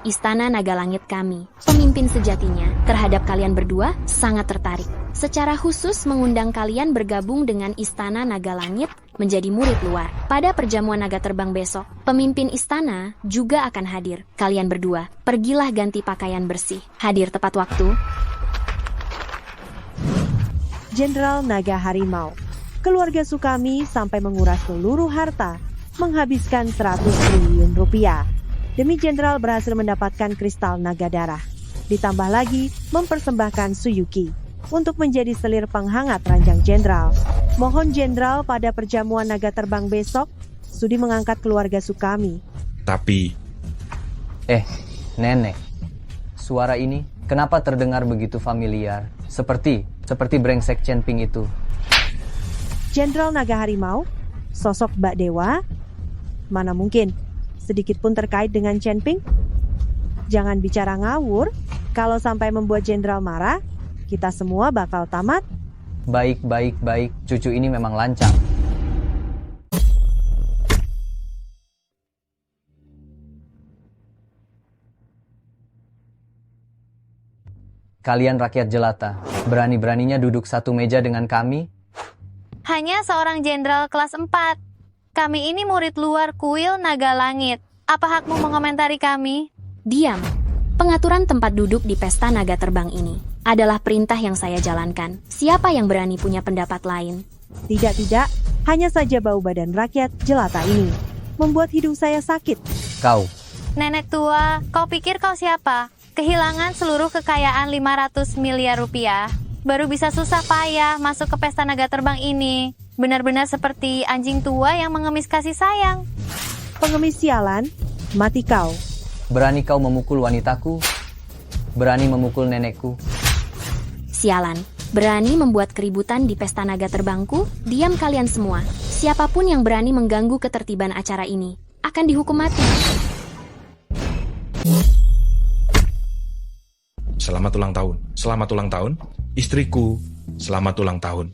Istana Naga Langit kami, pemimpin sejatinya, terhadap kalian berdua sangat tertarik. Secara khusus mengundang kalian bergabung dengan Istana Naga Langit menjadi murid luar. Pada perjamuan naga terbang besok, pemimpin istana juga akan hadir. Kalian berdua, pergilah ganti pakaian bersih. Hadir tepat waktu. Jenderal Naga Harimau. Keluarga Sukami sampai menguras seluruh harta, menghabiskan 100 triliun rupiah. Demi jenderal berhasil mendapatkan kristal naga darah. Ditambah lagi mempersembahkan Suyuki untuk menjadi selir penghangat ranjang jenderal. Mohon jenderal pada perjamuan naga terbang besok sudi mengangkat keluarga Sukami. Tapi... Nenek. Suara ini kenapa terdengar begitu familiar? Seperti brengsek Chen Ping itu. Jenderal Naga Harimau? Sosok Mbak Dewa? Mana mungkin sedikit pun terkait dengan Chen Ping? Jangan bicara ngawur. Kalau sampai membuat jenderal marah, kita semua bakal tamat. Baik. Cucu ini memang lancang. Kalian rakyat jelata, berani-beraninya duduk satu meja dengan kami? Hanya seorang jenderal kelas 4. Kami ini murid luar kuil Naga Langit. Apa hakmu mengomentari kami? Diam. Pengaturan tempat duduk di pesta naga terbang ini adalah perintah yang saya jalankan. Siapa yang berani punya pendapat lain? Tidak. Hanya saja bau badan rakyat jelata ini membuat hidung saya sakit. Kau. Nenek tua, kau pikir kau siapa? Kehilangan seluruh kekayaan 500 miliar rupiah. Baru bisa susah payah masuk ke pesta naga terbang ini. Benar-benar seperti anjing tua yang mengemis kasih sayang. Pengemis sialan, mati kau. Berani kau memukul wanitaku? Berani memukul nenekku? Sialan, berani membuat keributan di pesta naga terbangku? Diam kalian semua. Siapapun yang berani mengganggu ketertiban acara ini akan dihukum mati. Selamat ulang tahun. Istriku, selamat ulang tahun.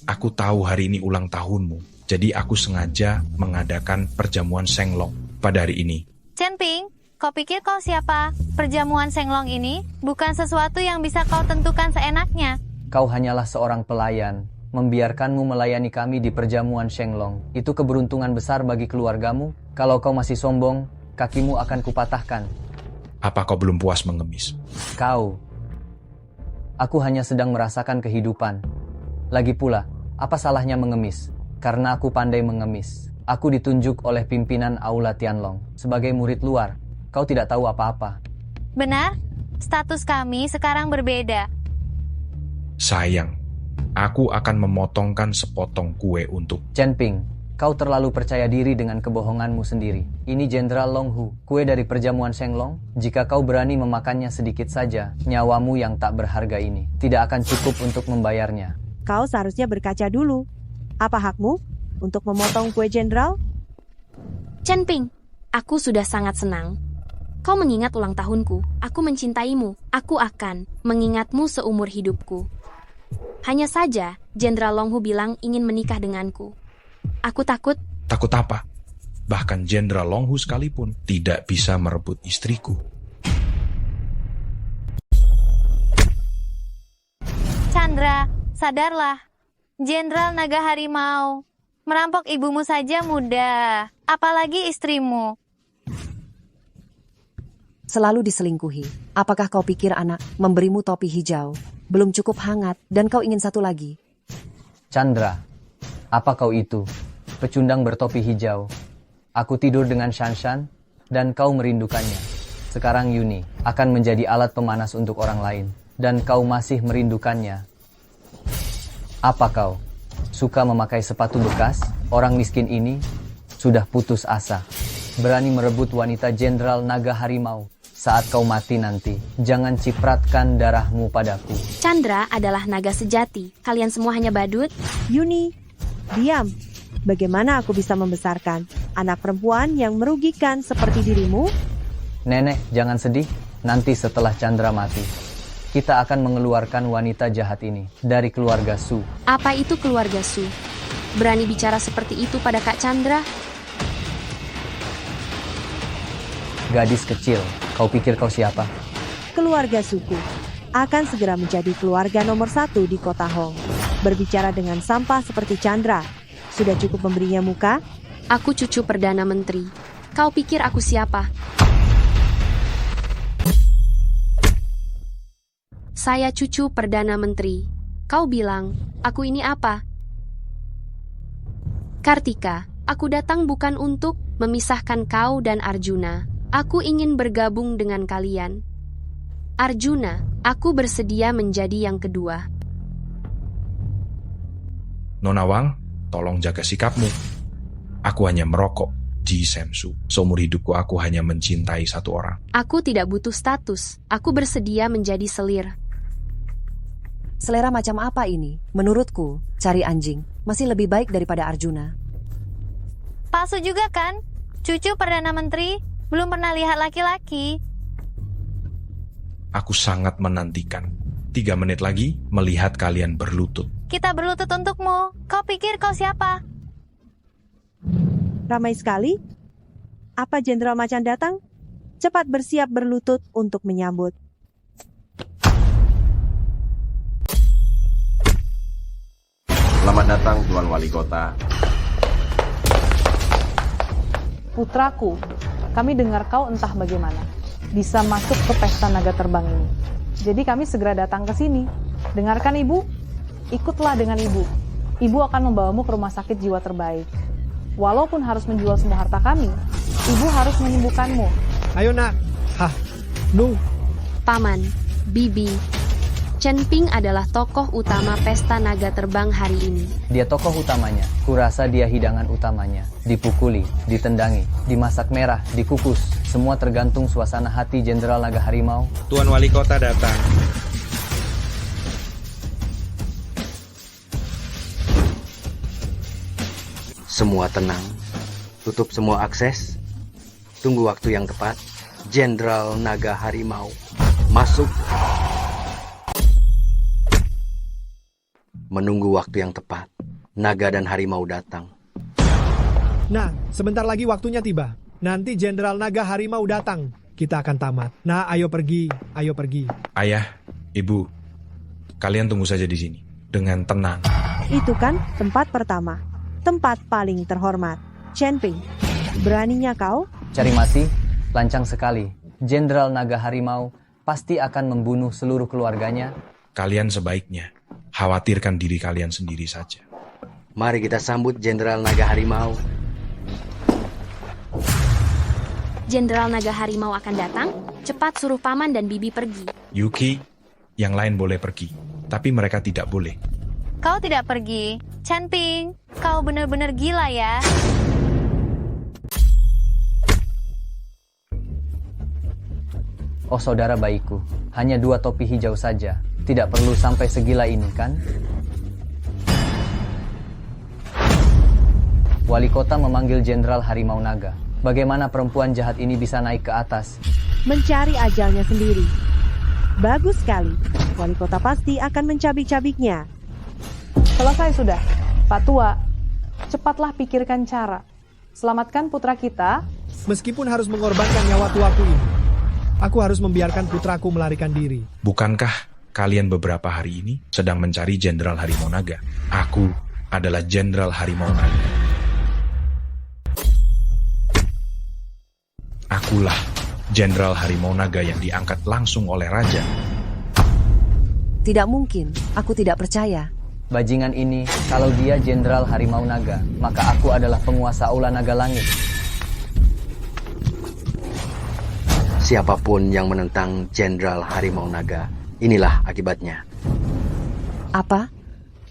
Aku tahu hari ini ulang tahunmu, jadi aku sengaja mengadakan perjamuan Shenglong pada hari ini. Chen Ping, kau pikir kau siapa? Perjamuan Shenglong ini bukan sesuatu yang bisa kau tentukan seenaknya. Kau hanyalah seorang pelayan. Membiarkanmu melayani kami di perjamuan Shenglong. Itu keberuntungan besar bagi keluargamu. Kalau kau masih sombong, kakimu akan kupatahkan. Apa kau belum puas mengemis? Kau. Aku hanya sedang merasakan kehidupan. Lagi pula, apa salahnya mengemis? Karena aku pandai mengemis. Aku ditunjuk oleh pimpinan Aula Tianlong sebagai murid luar. Kau tidak tahu apa-apa. Benar, status kami sekarang berbeda. Sayang, aku akan memotongkan sepotong kue untuk... Chen Ping, kau terlalu percaya diri dengan kebohonganmu sendiri. Ini Jenderal Long Hu, kue dari perjamuan Shenglong. Jika kau berani memakannya sedikit saja, nyawamu yang tak berharga ini tidak akan cukup untuk membayarnya. Kau seharusnya berkaca dulu. Apa hakmu untuk memotong kue jenderal? Chen Ping, aku sudah sangat senang. Kau mengingat ulang tahunku. Aku mencintaimu. Aku akan mengingatmu seumur hidupku. Hanya saja, Jenderal Long Hu bilang ingin menikah denganku. Aku takut. Takut apa? Bahkan Jenderal Long Hu sekalipun tidak bisa merebut istriku. Chandra, sadarlah. Jenderal Naga Harimau. Merampok ibumu saja mudah. Apalagi istrimu. Selalu diselingkuhi. Apakah kau pikir anak memberimu topi hijau belum cukup hangat dan kau ingin satu lagi? Chandra, apa kau itu? Pecundang bertopi hijau. Aku tidur dengan Shanshan dan kau merindukannya. Sekarang Yuni akan menjadi alat pemanas untuk orang lain dan kau masih merindukannya. Apa kau suka memakai sepatu bekas? Orang miskin ini sudah putus asa. Berani merebut wanita Jenderal Naga Harimau. Saat kau mati nanti, jangan cipratkan darahmu padaku. Chandra adalah naga sejati. Kalian semua hanya badut? Yuni, diam. Bagaimana aku bisa membesarkan anak perempuan yang merugikan seperti dirimu? Nenek, jangan sedih. Nanti setelah Chandra mati, kita akan mengeluarkan wanita jahat ini dari keluarga Su. Apa itu keluarga Su? Berani bicara seperti itu pada Kak Chandra? Gadis kecil, kau pikir kau siapa? Keluarga suku akan segera menjadi keluarga nomor 1 di kota Hong. Berbicara dengan sampah seperti Chandra, sudah cukup memberinya muka? Aku cucu Perdana Menteri. Kau pikir aku siapa? Saya cucu Perdana Menteri. Kau bilang, aku ini apa? Kartika, aku datang bukan untuk memisahkan kau dan Arjuna. Aku ingin bergabung dengan kalian. Arjuna, aku bersedia menjadi yang kedua. Nona Wang, tolong jaga sikapmu. Aku hanya merokok, Ji Semsu. Seumur hidupku aku hanya mencintai satu orang. Aku tidak butuh status. Aku bersedia menjadi selir. Selera macam apa ini? Menurutku, cari anjing masih lebih baik daripada Arjuna. Palsu juga kan? Cucu Perdana Menteri belum pernah lihat laki-laki. Aku sangat menantikan 3 menit lagi melihat kalian berlutut. Kita berlutut untukmu. Kau pikir kau siapa? Ramai sekali. Apa Jenderal Macan datang? Cepat bersiap berlutut untuk menyambut. Selamat datang Tuan Wali Kota. Putraku, kami dengar kau entah bagaimana bisa masuk ke pesta naga terbang ini. Jadi kami segera datang ke sini. Dengarkan ibu, ikutlah dengan ibu. Ibu akan membawamu ke rumah sakit jiwa terbaik. Walaupun harus menjual semua harta kami, ibu harus menyembuhkanmu. Ayo nak. Nu. Paman, Bibi, Chen Ping adalah tokoh utama pesta naga terbang hari ini. Dia tokoh utamanya. Kurasa dia hidangan utamanya. Dipukuli, ditendangi, dimasak merah, dikukus. Semua tergantung suasana hati Jenderal Naga Harimau. Tuan Wali Kota datang. Semua tenang. Tutup semua akses. Tunggu waktu yang tepat. Jenderal Naga Harimau masuk. Menunggu waktu yang tepat. Naga dan harimau datang. Nah, sebentar lagi waktunya tiba. Nanti Jenderal Naga Harimau datang. Kita akan tamat. Nah, ayo pergi. Ayo pergi. Ayah, ibu, kalian tunggu saja di sini. Dengan tenang. Itu kan tempat pertama. Tempat paling terhormat. Chen Ping, beraninya kau? Cari mati, lancang sekali. Jenderal Naga Harimau pasti akan membunuh seluruh keluarganya. Kalian sebaiknya khawatirkan diri kalian sendiri saja. Mari kita sambut Jenderal Naga Harimau. Jenderal Naga Harimau akan datang. Cepat suruh Paman dan Bibi pergi. Yuki, yang lain boleh pergi, tapi mereka tidak boleh. Kau tidak pergi. Chen Ping, kau benar-benar gila ya. Oh saudara baikku, hanya 2 topi hijau saja. Tidak perlu sampai segila ini, kan? Wali kota memanggil Jenderal Harimau Naga. Bagaimana perempuan jahat ini bisa naik ke atas? Mencari ajalnya sendiri. Bagus sekali. Wali kota pasti akan mencabik-cabiknya. Selesai sudah. Pak Tua, cepatlah pikirkan cara. Selamatkan putra kita. Meskipun harus mengorbankan nyawa tuaku ini, aku harus membiarkan putraku melarikan diri. Bukankah kalian beberapa hari ini sedang mencari Jenderal Harimau Naga? Aku adalah Jenderal Harimau Naga. Akulah Jenderal Harimau Naga yang diangkat langsung oleh Raja. Tidak mungkin, aku tidak percaya. Bajingan ini, kalau dia Jenderal Harimau Naga, maka aku adalah penguasa Aula Naga Langit. Siapapun yang menentang Jenderal Harimau Naga, inilah akibatnya. Apa?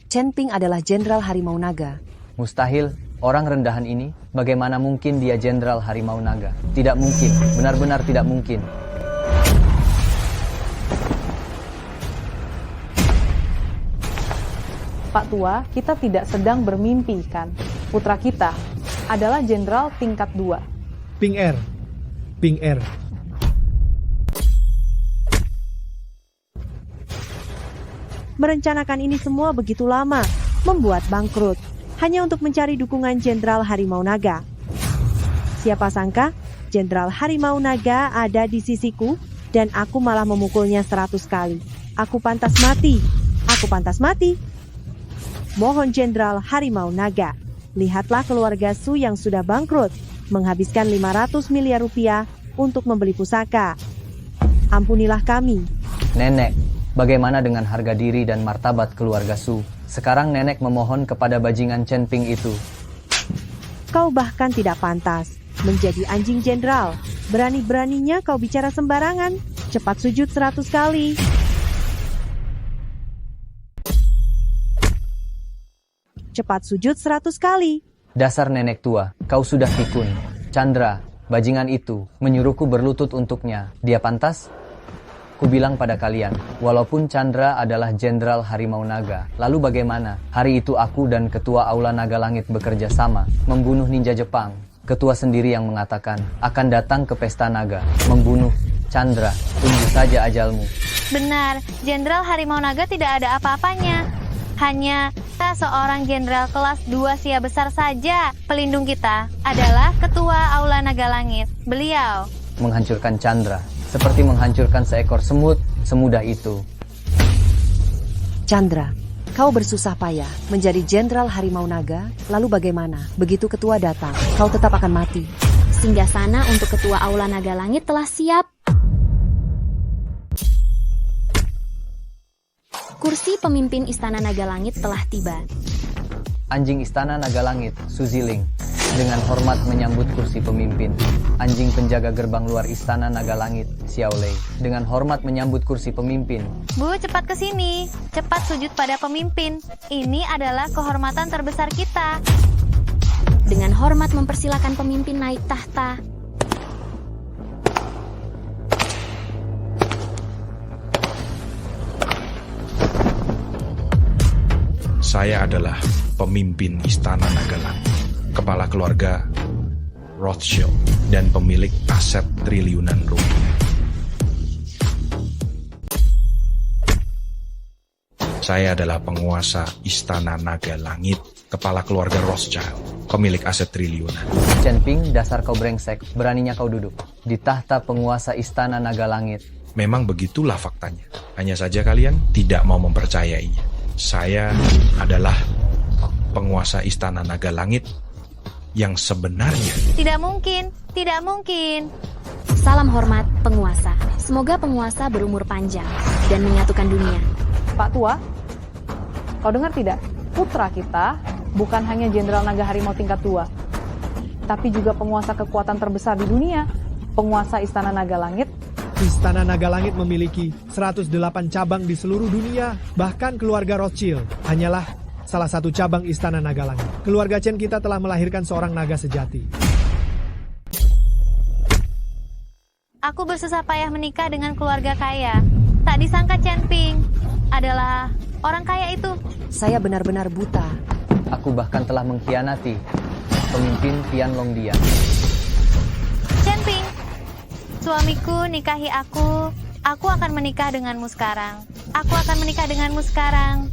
Chen Ping adalah Jenderal Harimau Naga. Mustahil, Orang rendahan ini, bagaimana mungkin dia Jenderal Harimau Naga? Tidak mungkin, benar-benar tidak mungkin. Pak Tua, kita tidak sedang bermimpi kan? Putra kita adalah jenderal tingkat 2. Ping R. Ping R. Merencanakan ini semua begitu lama, membuat bangkrut, hanya untuk mencari dukungan Jenderal Harimau Naga. Siapa sangka, Jenderal Harimau Naga ada di sisiku, dan aku malah memukulnya 100 kali. Aku pantas mati. Aku pantas mati. Mohon Jenderal Harimau Naga, lihatlah keluarga Su yang sudah bangkrut, menghabiskan 500 miliar rupiah untuk membeli pusaka. Ampunilah kami. Nenek, bagaimana dengan harga diri dan martabat keluarga Su? Sekarang nenek memohon kepada bajingan Chen Ping itu. Kau bahkan tidak pantas menjadi anjing jenderal. Berani-beraninya kau bicara sembarangan. Cepat sujud 100 kali. Cepat sujud 100 kali. Dasar nenek tua, kau sudah pikun. Chandra, bajingan itu, menyuruhku berlutut untuknya. Dia pantas? Kubilang pada kalian, walaupun Chandra adalah Jenderal Harimau Naga, lalu bagaimana? Hari itu aku dan Ketua Aula Naga Langit bekerja sama, membunuh ninja Jepang. Ketua sendiri yang mengatakan, akan datang ke Pesta Naga, membunuh Chandra. Tunggu saja ajalmu. Benar, Jenderal Harimau Naga tidak ada apa-apanya. Hanya seorang jenderal kelas 2 sia besar saja. Pelindung kita adalah Ketua Aula Naga Langit. Beliau menghancurkan Chandra, seperti menghancurkan seekor semut, semudah itu. Chandra, kau bersusah payah menjadi Jenderal Harimau Naga, lalu bagaimana? Begitu ketua datang, kau tetap akan mati. Singgasana untuk Ketua Aula Naga Langit telah siap. Kursi pemimpin Istana Naga Langit telah tiba. Anjing Istana Naga Langit, Su Ziling, dengan hormat menyambut kursi pemimpin. Anjing penjaga gerbang luar Istana Naga Langit, Xiao Lei, dengan hormat menyambut kursi pemimpin. Bu, cepat ke sini. Cepat sujud pada pemimpin. Ini adalah kehormatan terbesar kita. Dengan hormat mempersilakan pemimpin naik tahta. Saya adalah pemimpin Istana Naga Langit, kepala keluarga Rothschild, dan pemilik aset triliunan rupiah. Saya adalah penguasa Istana Naga Langit, kepala keluarga Rothschild, pemilik aset triliunan. Chen Ping, dasar kau brengsek, beraninya kau duduk di tahta penguasa Istana Naga Langit. Memang begitulah faktanya. Hanya saja kalian tidak mau mempercayainya. Saya adalah penguasa Istana Naga Langit yang sebenarnya. Tidak mungkin, tidak mungkin. Salam hormat, penguasa. Semoga penguasa berumur panjang dan menyatukan dunia. Pak Tua, kau dengar tidak? Putra kita bukan hanya Jenderal Naga Harimau tingkat 2, tapi juga penguasa kekuatan terbesar di dunia, penguasa Istana Naga Langit. Istana Naga Langit memiliki 108 cabang di seluruh dunia, bahkan keluarga Rothschild hanyalah salah satu cabang Istana Naga Langit. Keluarga Chen kita telah melahirkan seorang naga sejati. Aku bersusah payah menikah dengan keluarga kaya. Tak disangka Chen Ping adalah orang kaya itu. Saya benar-benar buta. Aku bahkan telah mengkhianati pemimpin Tianlong Dia. Chen Ping, suamiku nikahi aku. Aku akan menikah denganmu sekarang. Aku akan menikah denganmu sekarang.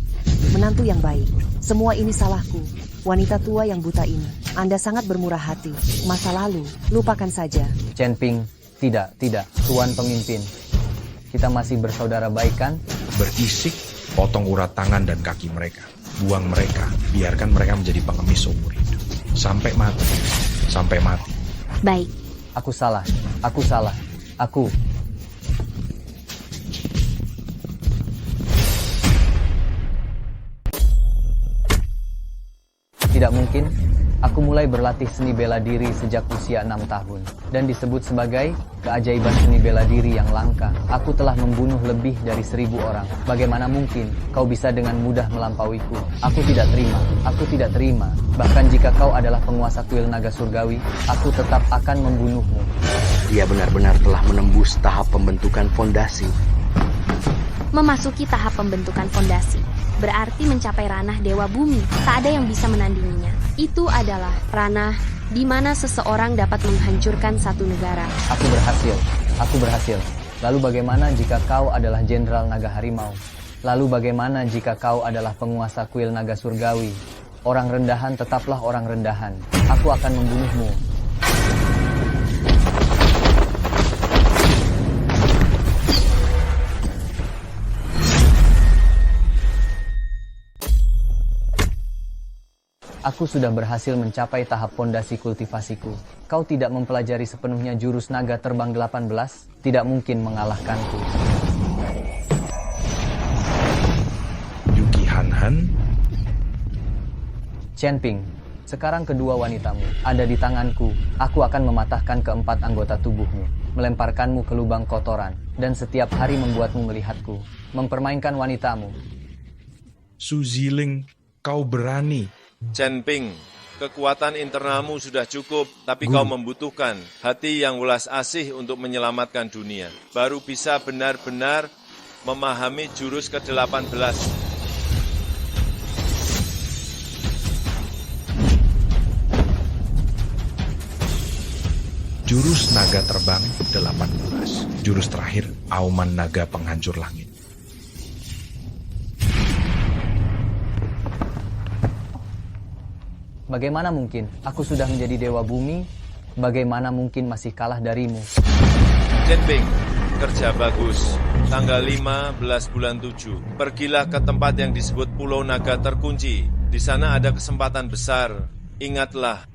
Menantu yang baik. Semua ini salahku. Wanita tua yang buta ini. Anda sangat bermurah hati. Masa lalu, lupakan saja. Chen Ping, tidak, Tuan Pemimpin. Kita masih bersaudara baik kan? Berisik, potong urat tangan dan kaki mereka. Buang mereka, biarkan mereka menjadi pengemis seumur hidup. Sampai mati. Sampai mati. Baik. Aku salah. Aku. Tidak mungkin. Aku mulai berlatih seni bela diri sejak usia 6 tahun, dan disebut sebagai keajaiban seni bela diri yang langka. Aku telah membunuh lebih dari 1000 orang. Bagaimana mungkin kau bisa dengan mudah melampauiku? Aku tidak terima. Bahkan jika kau adalah penguasa kuil naga surgawi, aku tetap akan membunuhmu. Dia benar-benar telah menembus tahap pembentukan fondasi. Memasuki tahap pembentukan fondasi berarti mencapai ranah Dewa Bumi. Tak ada yang bisa menandinginya. Itu adalah ranah di mana seseorang dapat menghancurkan satu negara. Aku berhasil. Lalu bagaimana jika kau adalah Jenderal Naga Harimau? Lalu bagaimana jika kau adalah penguasa kuil naga surgawi? Orang rendahan tetaplah orang rendahan. Aku akan membunuhmu. Aku sudah berhasil mencapai tahap pondasi kultivasiku. Kau tidak mempelajari sepenuhnya jurus naga terbang 18, tidak mungkin mengalahkanku. Yuki Han. Chen Ping, sekarang kedua wanitamu ada di tanganku. Aku akan mematahkan keempat anggota tubuhmu, melemparkanmu ke lubang kotoran, dan setiap hari membuatmu melihatku, mempermainkan wanitamu. Su Ziling, kau berani. Chen Ping, kekuatan internalmu sudah cukup, tapi kau membutuhkan hati yang welas asih untuk menyelamatkan dunia. Baru bisa benar-benar memahami jurus ke-18. Jurus naga terbang 18. Jurus terakhir, auman naga penghancur langit. Bagaimana mungkin? Aku sudah menjadi Dewa Bumi. Bagaimana mungkin masih kalah darimu? Chen Ping, kerja bagus. Tanggal 15 bulan 7. Pergilah ke tempat yang disebut Pulau Naga Terkunci. Di sana ada kesempatan besar. Ingatlah.